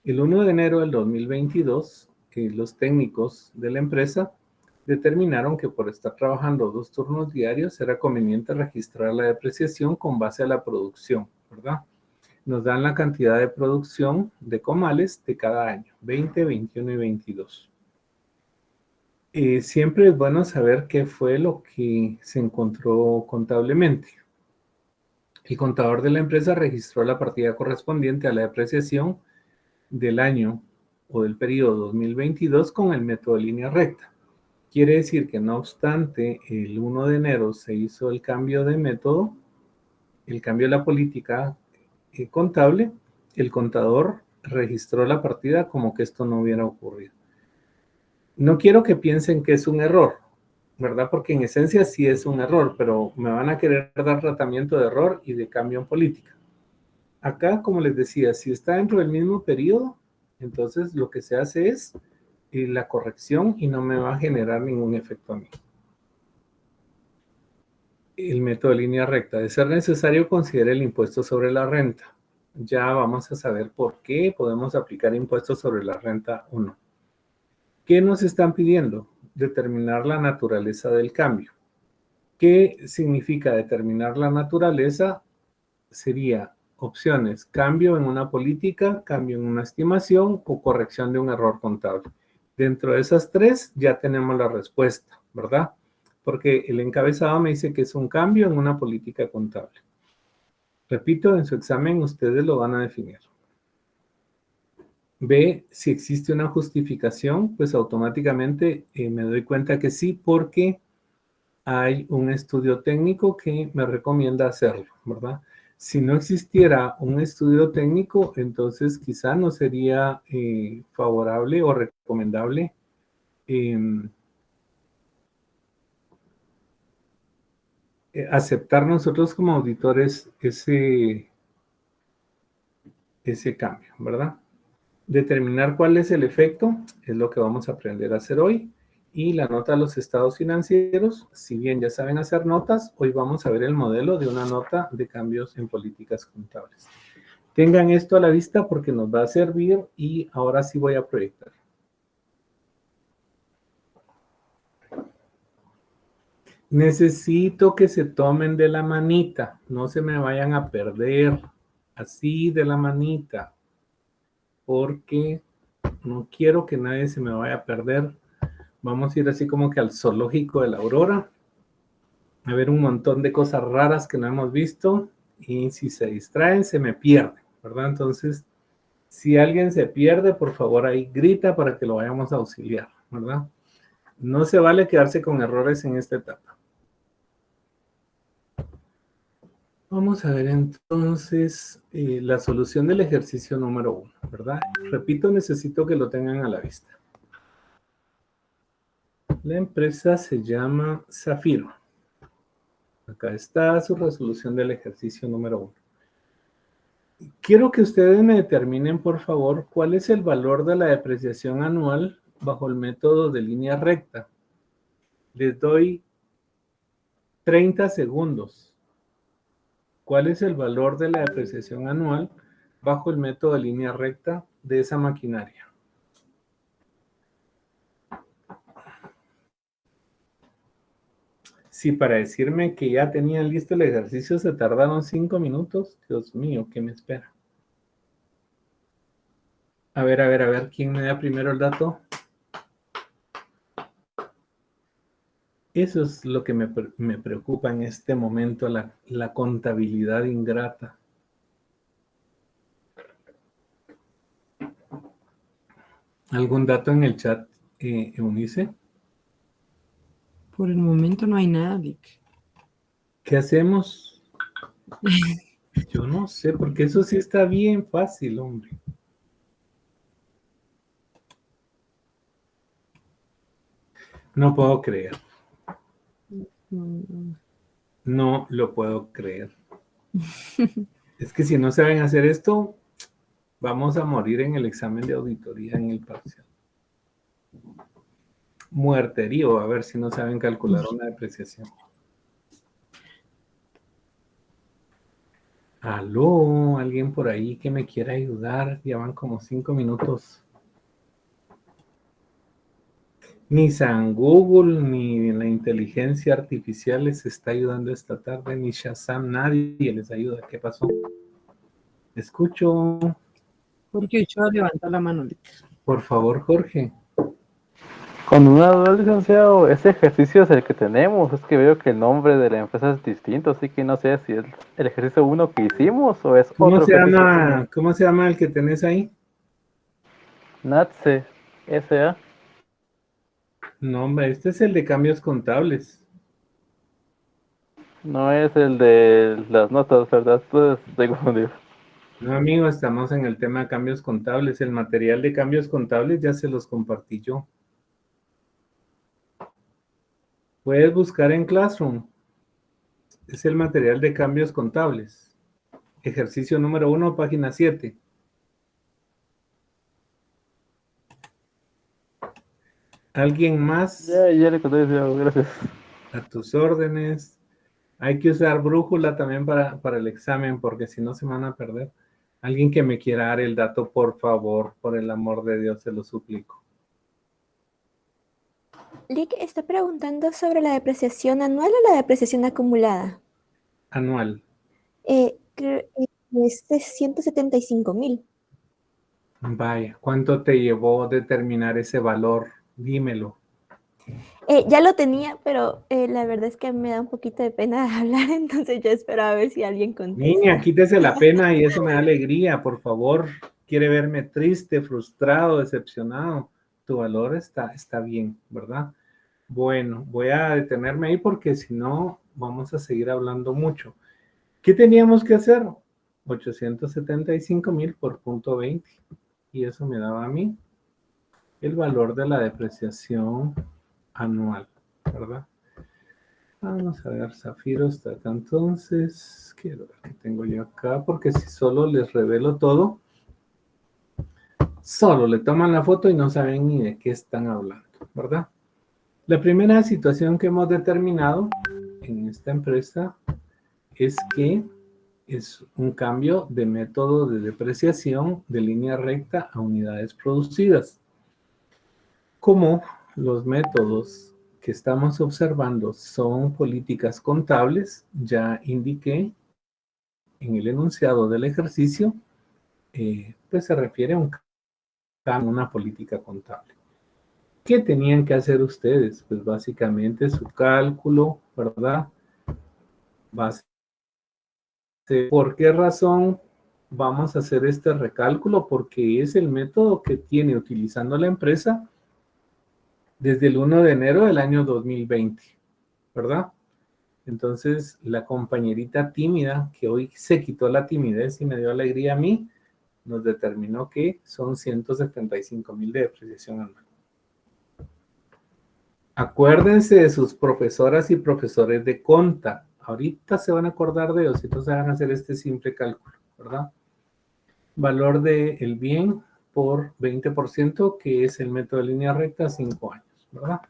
El 1 de enero del 2022, los técnicos de la empresa determinaron que por estar trabajando 2 turnos diarios era conveniente registrar la depreciación con base a la producción, ¿verdad? Nos dan la cantidad de producción de comales de cada año, 20, 21 y 22. Siempre es bueno saber qué fue lo que se encontró contablemente. El contador de la empresa registró la partida correspondiente a la depreciación del año o del periodo 2022 con el método de línea recta. Quiere decir que no obstante el 1 de enero se hizo el cambio de método, el cambio de la política contable, el contador registró la partida como que esto no hubiera ocurrido. No quiero que piensen que es un error, ¿verdad? Porque en esencia sí es un error, pero me van a querer dar tratamiento de error y de cambio en política. Acá, como les decía, si está dentro del mismo periodo, entonces lo que se hace es la corrección y no me va a generar ningún efecto a mí. El método de línea recta. De ser necesario, considere el impuesto sobre la renta. Ya vamos a saber por qué podemos aplicar impuestos sobre la renta o no. ¿Qué nos están pidiendo? Determinar la naturaleza del cambio. ¿Qué significa determinar la naturaleza? Sería opciones: cambio en una política, cambio en una estimación o corrección de un error contable. Dentro de esas 3 ya tenemos la respuesta, ¿verdad? Porque el encabezado me dice que es un cambio en una política contable. Repito, en su examen ustedes lo van a definir. B, si existe una justificación, pues automáticamente me doy cuenta que sí, porque hay un estudio técnico que me recomienda hacerlo, ¿verdad? Si no existiera un estudio técnico, entonces quizá no sería favorable o recomendable aceptar nosotros como auditores ese cambio, ¿verdad? Determinar cuál es el efecto es lo que vamos a aprender a hacer hoy. Y la nota de los estados financieros, si bien ya saben hacer notas, hoy vamos a ver el modelo de una nota de cambios en políticas contables. Tengan esto a la vista porque nos va a servir y ahora sí voy a proyectar. Necesito que se tomen de la manita, no se me vayan a perder, así de la manita, porque no quiero que nadie se me vaya a perder. Vamos a ir así como que al zoológico de la Aurora, a ver un montón de cosas raras que no hemos visto, y si se distraen se me pierden, ¿verdad? Entonces, si alguien se pierde, por favor ahí grita para que lo vayamos a auxiliar, ¿verdad? No se vale quedarse con errores en esta etapa. Vamos a ver entonces la solución del ejercicio número 1, ¿verdad? Repito, necesito que lo tengan a la vista. La empresa se llama Zafiro. Acá está su resolución del ejercicio número 1. Quiero que ustedes me determinen, por favor, cuál es el valor de la depreciación anual bajo el método de línea recta. Les doy 30 segundos. ¿Cuál es el valor de la depreciación anual bajo el método de línea recta de esa maquinaria? Si para decirme que ya tenían listo el ejercicio se tardaron 5 minutos, Dios mío, ¿qué me espera? A ver, ¿quién me da primero el dato? Eso es lo que me preocupa en este momento, la contabilidad ingrata. ¿Algún dato en el chat, Eunice? Por el momento no hay nada, Lick. ¿Qué hacemos? Yo no sé, porque eso sí está bien fácil, hombre. No puedo creer. No lo puedo creer. Es que si no saben hacer esto, vamos a morir en el examen de auditoría en el parcial. Muerterío, a ver si no saben calcular una depreciación. Aló, alguien por ahí que me quiera ayudar. Ya van como 5 minutos. Ni San Google, ni la inteligencia artificial les está ayudando esta tarde, ni Shazam, nadie les ayuda. ¿Qué pasó? Escucho. Jorge Ochoa levantó la mano, Lick. Por favor, Jorge. Con una duda, licenciado, ese ejercicio es el que tenemos. Es que veo que el nombre de la empresa es distinto, así que no sé si es el ejercicio 1 que hicimos o es otro ejercicio. ¿Cómo se llama el que tenés ahí? NATSE SA. No, hombre, este es el de cambios contables. No es el de las notas, ¿verdad? Entonces estoy confundido. No, amigo, estamos en el tema de cambios contables. El material de cambios contables ya se los compartí yo. Puedes buscar en Classroom. Es el material de cambios contables. Ejercicio número 1, página 7. ¿Alguien más? Ya le conté, gracias. A tus órdenes. Hay que usar brújula también para el examen, porque si no se van a perder. Alguien que me quiera dar el dato, por favor, por el amor de Dios, se lo suplico. Lick está preguntando sobre la depreciación anual o la depreciación acumulada. Anual. Es de 175,000. Vaya, ¿cuánto te llevó determinar ese valor? Dímelo. Ya lo tenía, pero la verdad es que me da un poquito de pena hablar, entonces yo espero a ver si alguien contesta. Niña, quítese la pena y eso me da alegría, por favor. Quiere verme triste, frustrado, decepcionado. Tu valor está bien, ¿verdad? Bueno, voy a detenerme ahí porque si no, vamos a seguir hablando mucho. ¿Qué teníamos que hacer? 875,000 por punto 20. Y eso me daba a mí el valor de la depreciación anual, ¿verdad? Vamos a ver, Zafiro está acá entonces. Quiero ver qué tengo yo acá, porque si solo les revelo todo, solo le toman la foto y no saben ni de qué están hablando, ¿verdad? La primera situación que hemos determinado en esta empresa es que es un cambio de método de depreciación de línea recta a unidades producidas. Como los métodos que estamos observando son políticas contables, ya indiqué en el enunciado del ejercicio, pues se refiere a una política contable. ¿Qué tenían que hacer ustedes? Pues básicamente su cálculo, ¿verdad? ¿Por qué razón vamos a hacer este recálculo? Porque es el método que tiene utilizando la empresa desde el 1 de enero del año 2020, ¿verdad? Entonces, la compañerita tímida, que hoy se quitó la timidez y me dio alegría a mí, nos determinó que son 175,000 de depreciación anual. Acuérdense de sus profesoras y profesores de conta. Ahorita se van a acordar de ellos, entonces van a hacer este simple cálculo, ¿verdad? valor del bien por 20%, que es el método de línea recta, 5 años, ¿verdad?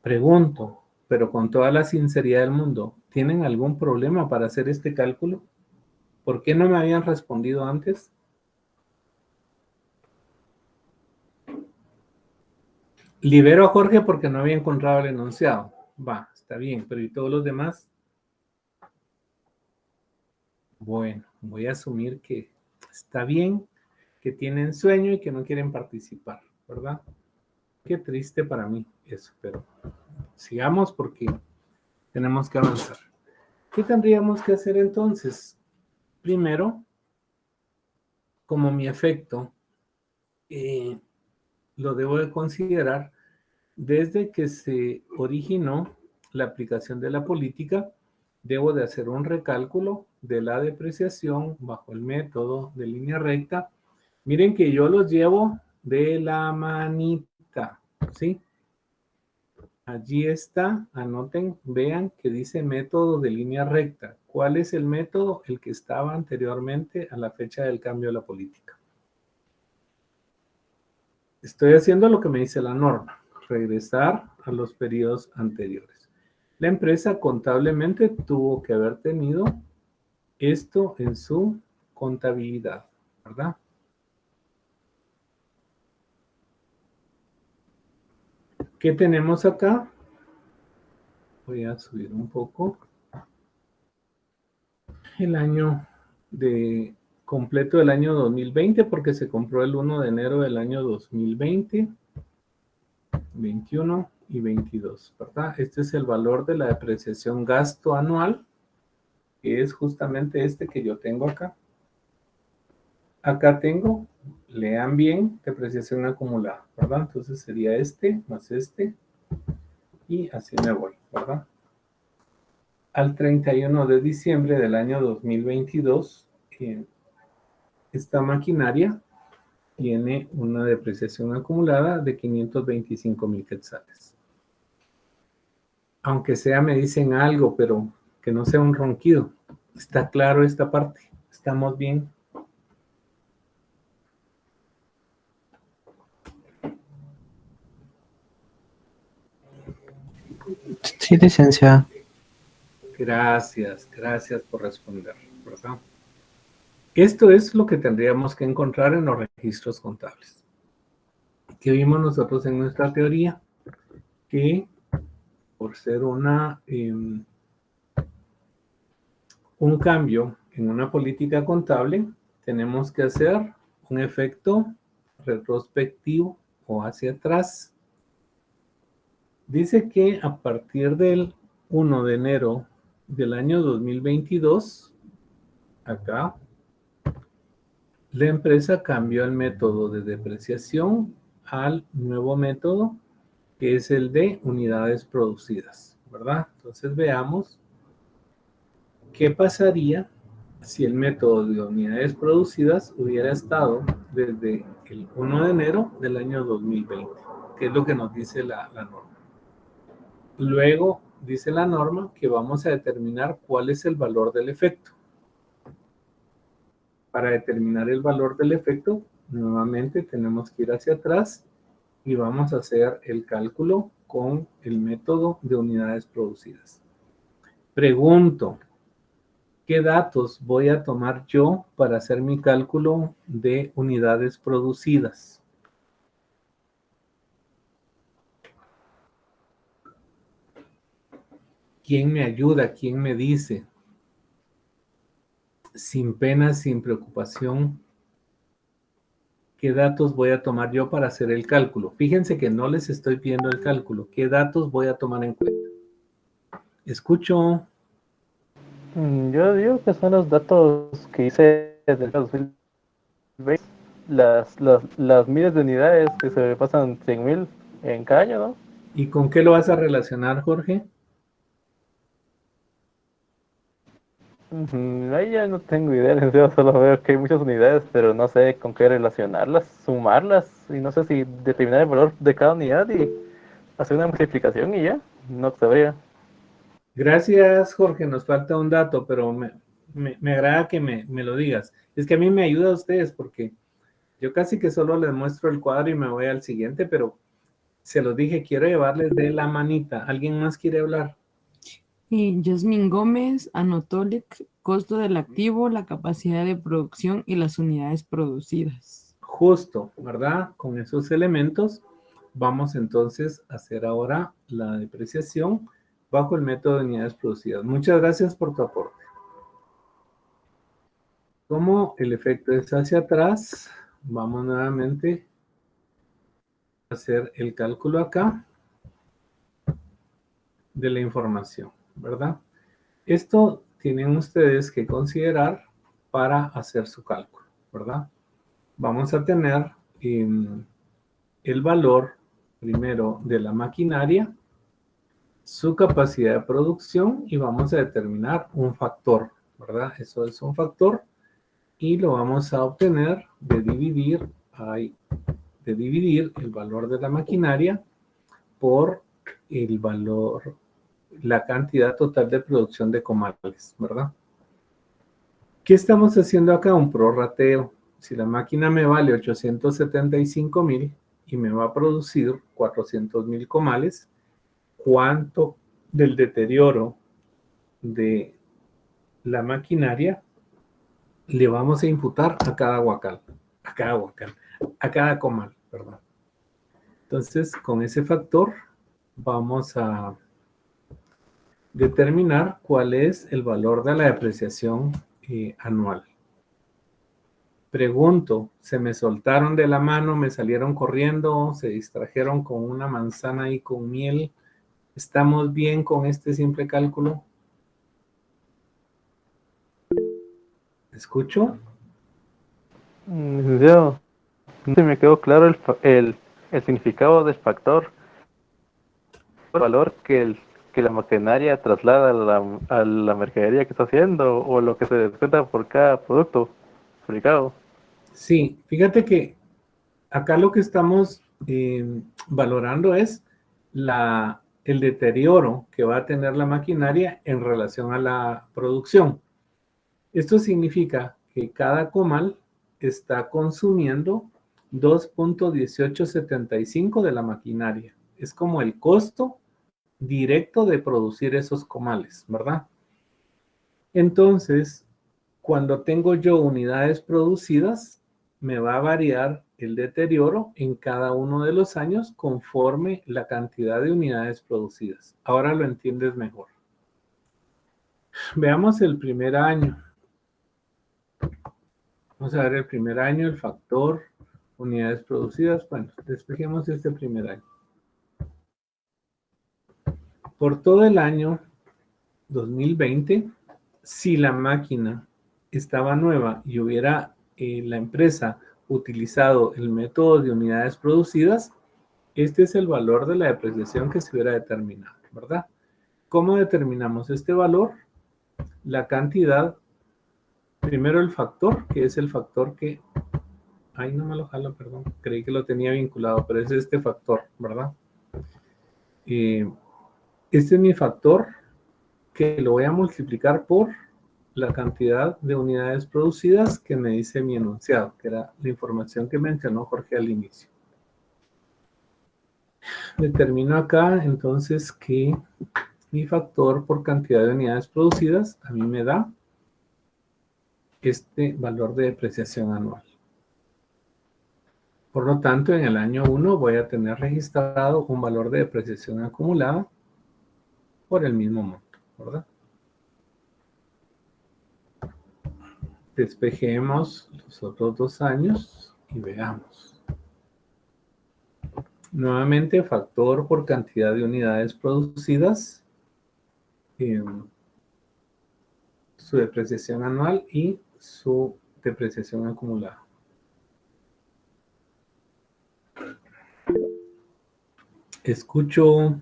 Pregunto, pero con toda la sinceridad del mundo, ¿tienen algún problema para hacer este cálculo? ¿Por qué no me habían respondido antes? Libero a Jorge porque no había encontrado el enunciado. Va, está bien, pero ¿y todos los demás? Bueno, voy a asumir que está bien, que tienen sueño y que no quieren participar, ¿verdad? Qué triste para mí eso, pero sigamos porque tenemos que avanzar. ¿Qué tendríamos que hacer entonces? Primero, como mi efecto, lo debo de considerar desde que se originó la aplicación de la política. Debo de hacer un recálculo de la depreciación bajo el método de línea recta. Miren que yo los llevo de la manita, ¿sí? Allí está, anoten, vean que dice método de línea recta. ¿Cuál es el método? El que estaba anteriormente a la fecha del cambio de la política. Estoy haciendo lo que me dice la norma, regresar a los periodos anteriores. La empresa contablemente tuvo que haber tenido esto en su contabilidad, ¿verdad? ¿Qué tenemos acá? Voy a subir un poco. El año completo del año 2020, porque se compró el 1 de enero del año 2020, 21 y 22, ¿verdad? Este es el valor de la depreciación gasto anual, que es justamente este que yo tengo acá. Acá tengo, lean bien, depreciación acumulada, ¿verdad? Entonces sería este más este, y así me voy, ¿verdad? Al 31 de diciembre del año 2022, esta maquinaria tiene una depreciación acumulada de 525,000 quetzales. Aunque sea, me dicen algo, pero que no sea un ronquido. ¿Está claro esta parte? ¿Estamos bien? Sí, licenciada. Gracias por responder, ¿verdad? Esto es lo que tendríamos que encontrar en los registros contables. ¿Qué vimos nosotros en nuestra teoría? Que por ser un cambio en una política contable, tenemos que hacer un efecto retrospectivo o hacia atrás. Dice que a partir del 1 de enero del año 2022, acá, la empresa cambió el método de depreciación al nuevo método, que es el de unidades producidas, ¿verdad? Entonces veamos qué pasaría si el método de unidades producidas hubiera estado desde el 1 de enero del año 2020, que es lo que nos dice la norma. Luego dice la norma que vamos a determinar cuál es el valor del efecto. Para determinar el valor del efecto, nuevamente tenemos que ir hacia atrás y vamos a hacer el cálculo con el método de unidades producidas. Pregunto, ¿qué datos voy a tomar yo para hacer mi cálculo de unidades producidas? ¿Quién me ayuda? ¿Quién me dice? Sin pena, sin preocupación, ¿qué datos voy a tomar yo para hacer el cálculo? Fíjense que no les estoy pidiendo el cálculo. ¿Qué datos voy a tomar en cuenta? Escucho. Yo digo que son los datos que hice desde el 2020, las miles de unidades que se pasan 100,000 en cada año, ¿no? ¿Y con qué lo vas a relacionar, Jorge? Ahí ya no tengo idea, yo solo veo que hay muchas unidades, pero no sé con qué relacionarlas, sumarlas, y no sé si determinar el valor de cada unidad y hacer una multiplicación y ya, no sabría. Gracias, Jorge. Nos falta un dato, pero me agrada que me lo digas. Es que a mí me ayuda a ustedes porque yo casi que solo les muestro el cuadro y me voy al siguiente, pero se los dije, quiero llevarles de la manita. ¿Alguien más quiere hablar? Yasmín Gómez anotó el costo del activo, la capacidad de producción y las unidades producidas. Justo, ¿verdad? Con esos elementos vamos entonces a hacer ahora la depreciación bajo el método de unidades producidas. Muchas gracias por tu aporte. Como el efecto es hacia atrás, vamos nuevamente a hacer el cálculo acá de la información, ¿verdad? Esto tienen ustedes que considerar para hacer su cálculo, ¿verdad? Vamos a tener el valor primero de la maquinaria, su capacidad de producción y vamos a determinar un factor, ¿verdad? Eso es un factor y lo vamos a obtener de dividir el valor de la maquinaria por el valor, la cantidad total de producción de comales, ¿verdad? ¿Qué estamos haciendo acá? Un prorrateo. Si la máquina me vale 875,000 y me va a producir 400,000 comales, ¿cuánto del deterioro de la maquinaria le vamos a imputar a cada comal, perdón? Entonces, con ese factor vamos a determinar cuál es el valor de la depreciación anual. Pregunto, ¿se me soltaron de la mano, me salieron corriendo, se distrajeron con una manzana y con miel? ¿Estamos bien con este simple cálculo? ¿Escucho? Licenciado, no se me quedó claro el significado del factor, el valor que la maquinaria traslada a la mercadería que está haciendo o lo que se descuenta por cada producto fabricado. Sí, fíjate que acá lo que estamos valorando es el deterioro que va a tener la maquinaria en relación a la producción. Esto significa que cada comal está consumiendo 2.1875 de la maquinaria. Es como el costo directo de producir esos comales, ¿verdad? Entonces, cuando tengo yo unidades producidas, me va a variar el deterioro en cada uno de los años conforme la cantidad de unidades producidas. Ahora lo entiendes mejor. Veamos el primer año. Vamos a ver el primer año, el factor, unidades producidas. Bueno, despejemos este primer año. Por todo el año 2020, si la máquina estaba nueva y hubiera la empresa utilizado el método de unidades producidas, este es el valor de la depreciación que se hubiera determinado, ¿verdad? ¿Cómo determinamos este valor? La cantidad, primero el factor, que es el factor que... Ay, no me lo jalo, perdón. Creí que lo tenía vinculado, pero es este factor, ¿verdad? Este es mi factor que lo voy a multiplicar por la cantidad de unidades producidas que me dice mi enunciado, que era la información que mencionó Jorge al inicio. Determino acá entonces que mi factor por cantidad de unidades producidas a mí me da este valor de depreciación anual. Por lo tanto, en el año 1 voy a tener registrado un valor de depreciación acumulada por el mismo monto, ¿verdad? Despejemos los otros 2 años y veamos. Nuevamente, factor por cantidad de unidades producidas, su depreciación anual y su depreciación acumulada. Escucho.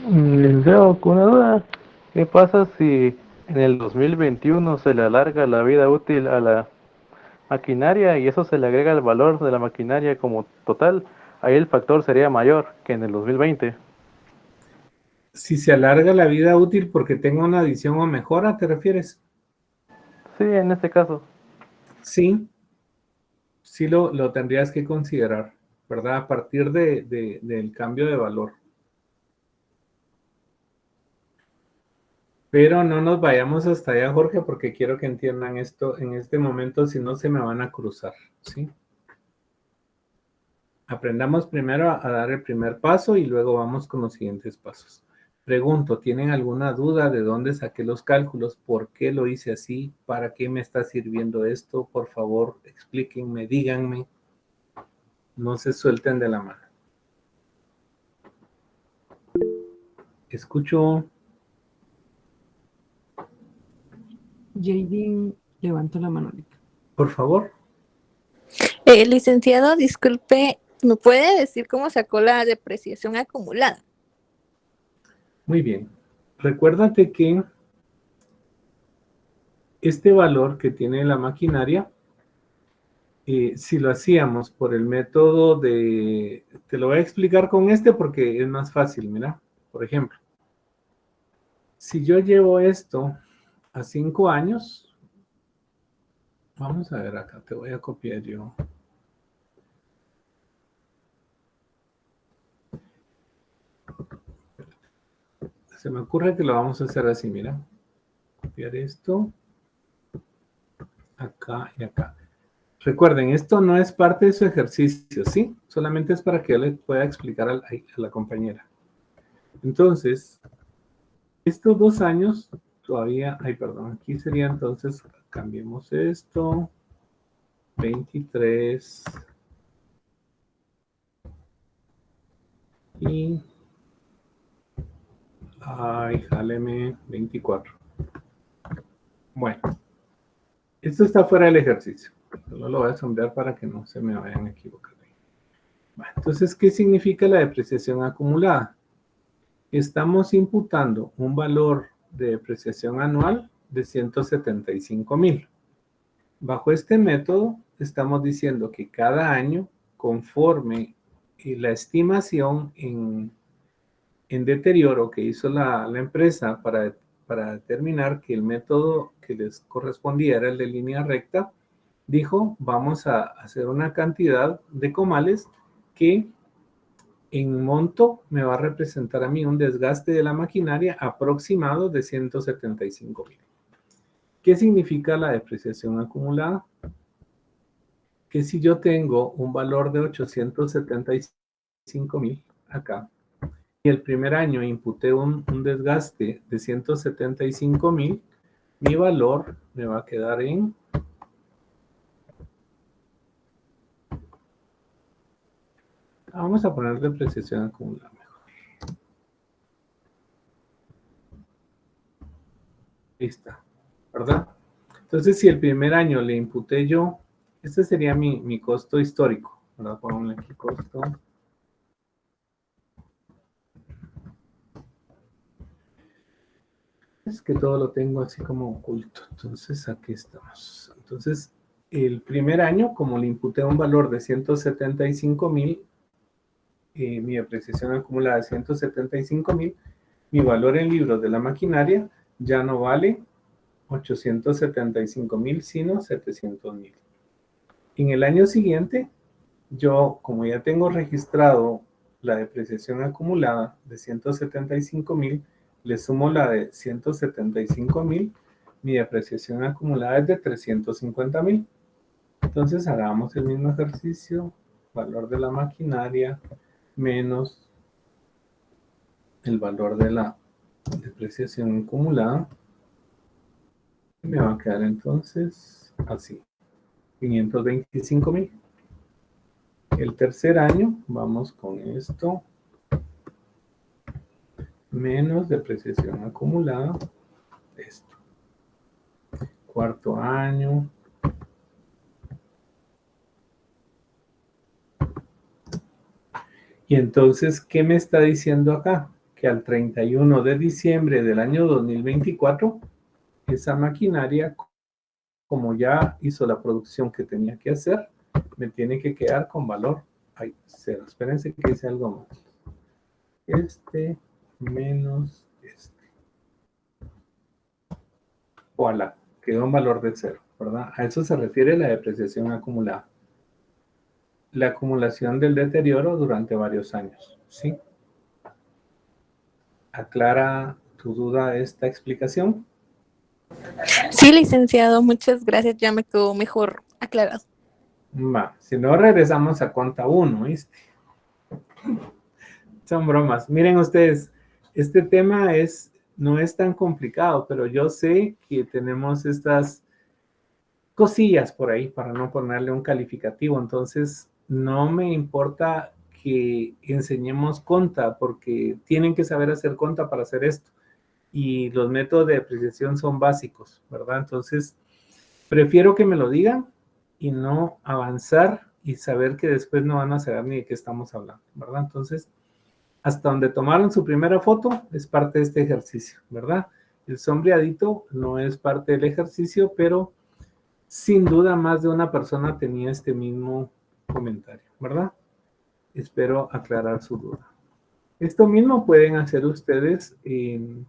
Licenciado, con una duda. ¿Qué pasa si en el 2021 se le alarga la vida útil a la maquinaria y eso se le agrega el valor de la maquinaria como total? Ahí el factor sería mayor que en el 2020. Si se alarga la vida útil porque tenga una adición o mejora, ¿te refieres? Sí, en este caso. Sí, sí lo tendrías que considerar, ¿verdad? A partir del cambio de valor. Pero no nos vayamos hasta allá, Jorge, porque quiero que entiendan esto en este momento, si no se me van a cruzar, ¿sí? Aprendamos primero a dar el primer paso y luego vamos con los siguientes pasos. Pregunto, ¿tienen alguna duda de dónde saqué los cálculos? ¿Por qué lo hice así? ¿Para qué me está sirviendo esto? Por favor, explíquenme, díganme. No se suelten de la mano. Escucho. Jading levanta la mano. Por favor. Licenciado, disculpe, ¿me puede decir cómo sacó la depreciación acumulada? Muy bien. Recuérdate que este valor que tiene la maquinaria, si lo hacíamos por el método de... Te lo voy a explicar con este porque es más fácil, mira. Por ejemplo, si yo llevo esto a 5 años, vamos a ver acá, te voy a copiar yo. Se me ocurre que lo vamos a hacer así, mira. Copiar esto. Acá y acá. Recuerden, esto no es parte de su ejercicio, ¿sí? Solamente es para que yo le pueda explicar a la compañera. Entonces, estos 2 años todavía... Ay, perdón, aquí sería entonces, cambiemos esto. 23. Y... Ay, jáleme 24. Bueno, esto está fuera del ejercicio. Solo lo voy a sombrear para que no se me vayan a equivocar. Bueno, entonces, ¿qué significa la depreciación acumulada? Estamos imputando un valor de depreciación anual de 175,000. Bajo este método, estamos diciendo que cada año, conforme la estimación en deterioro que hizo la empresa para determinar que el método que les correspondía era el de línea recta, dijo, vamos a hacer una cantidad de comales que en monto me va a representar a mí un desgaste de la maquinaria aproximado de 175,000. ¿Qué significa la depreciación acumulada? Que si yo tengo un valor de 875,000 acá, y el primer año imputé un desgaste de 175,000, mi valor me va a quedar en... Vamos a poner depreciación acumulada mejor. Ahí está, ¿verdad? Entonces, si el primer año le imputé yo, este sería mi costo histórico, ¿verdad? Ponle aquí costo. Es que todo lo tengo así como oculto. Entonces, aquí estamos. Entonces, el primer año, como le imputé un valor de 175,000, mi depreciación acumulada de 175,000, mi valor en libros de la maquinaria ya no vale 875,000, sino 700,000. En el año siguiente, yo, como ya tengo registrado la depreciación acumulada de 175,000, le sumo la de 175,000, mi depreciación acumulada es de 350,000. Entonces hagamos el mismo ejercicio, valor de la maquinaria menos el valor de la depreciación acumulada. Me va a quedar entonces así, 525,000. El tercer año, vamos con esto, menos depreciación acumulada, esto. Cuarto año. Y entonces, ¿qué me está diciendo acá? Que al 31 de diciembre del año 2024, esa maquinaria, como ya hizo la producción que tenía que hacer, me tiene que quedar con valor. Ay, cero. Espérense que hice algo más. menos este. Voilà, quedó un valor de 0, ¿verdad? A eso se refiere la depreciación acumulada. La acumulación del deterioro durante varios años, ¿sí? ¿Aclara tu duda esta explicación? Sí, licenciado, muchas gracias, ya me quedó mejor aclarado. Va, si no regresamos a conta 1, ¿viste? Son bromas. Miren ustedes, este tema no es tan complicado, pero yo sé que tenemos estas cosillas por ahí para no ponerle un calificativo. Entonces, no me importa que enseñemos conta, porque tienen que saber hacer conta para hacer esto. Y los métodos de depreciación son básicos, ¿verdad? Entonces, prefiero que me lo digan y no avanzar y saber que después no van a saber ni de qué estamos hablando, ¿verdad? Entonces, hasta donde tomaron su primera foto es parte de este ejercicio, ¿verdad? El sombreadito no es parte del ejercicio, pero sin duda más de una persona tenía este mismo comentario, ¿verdad? Espero aclarar su duda. Esto mismo pueden hacer ustedes en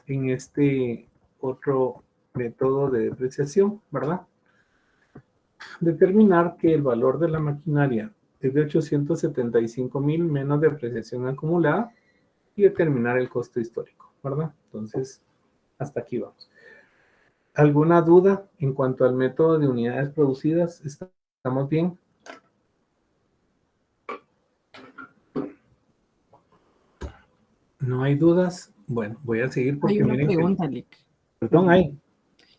este otro método de depreciación, ¿verdad? Determinar que el valor de la maquinaria es de 875,000 menos depreciación acumulada y determinar el costo histórico, ¿verdad? Entonces, hasta aquí vamos. ¿Alguna duda en cuanto al método de unidades producidas? ¿Estamos bien? ¿No hay dudas? Bueno, voy a seguir porque Hay una miren pregunta, Lick. Perdón, hay.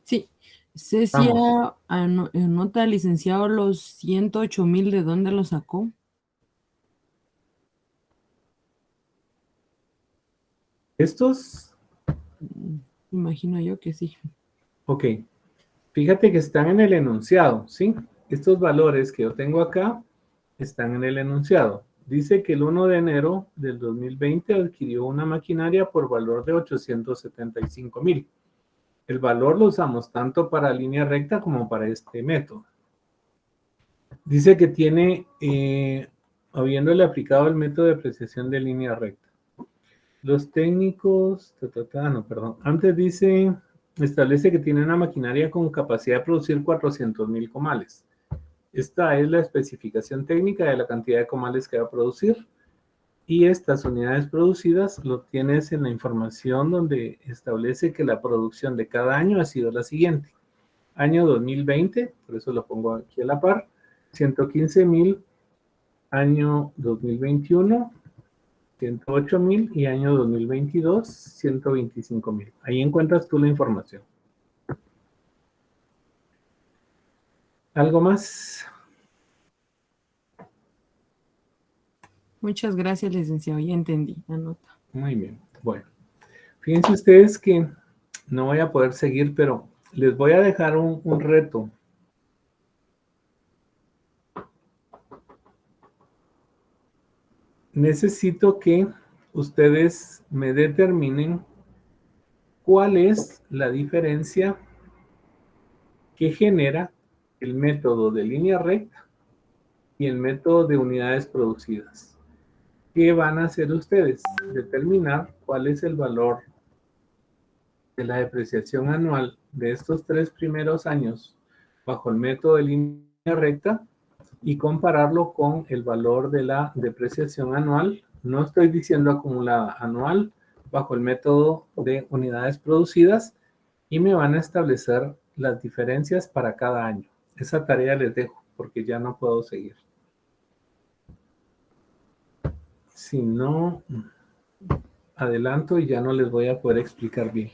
Sí. Cecia anota, licenciado, los 108,000, ¿de dónde lo sacó? ¿Estos? Imagino yo que sí. Ok. Fíjate que están en el enunciado, ¿sí? Estos valores que yo tengo acá están en el enunciado. Dice que el 1 de enero del 2020 adquirió una maquinaria por valor de 875,000. El valor lo usamos tanto para línea recta como para este método. Dice que tiene, habiéndole aplicado el método de depreciación de línea recta. Los técnicos, antes dice, establece que tiene una maquinaria con capacidad de producir 400,000 comales. Esta es la especificación técnica de la cantidad de comales que va a producir. Y estas unidades producidas lo tienes en la información donde establece que la producción de cada año ha sido la siguiente. Año 2020, por eso lo pongo aquí a la par, 115,000, año 2021, 108,000 y año 2022, 125,000. Ahí encuentras tú la información. ¿Algo más? Muchas gracias, licenciado. Ya entendí. Anota. Muy bien. Bueno, fíjense ustedes que no voy a poder seguir, pero les voy a dejar un reto. Necesito que ustedes me determinen cuál es la diferencia que genera el método de línea recta y el método de unidades producidas. ¿Qué van a hacer ustedes? Determinar cuál es el valor de la depreciación anual de estos 3 primeros años bajo el método de línea recta y compararlo con el valor de la depreciación anual, no estoy diciendo acumulada, anual, bajo el método de unidades producidas, y me van a establecer las diferencias para cada año. Esa tarea les dejo porque ya no puedo seguir. Si no, adelanto y ya no les voy a poder explicar bien.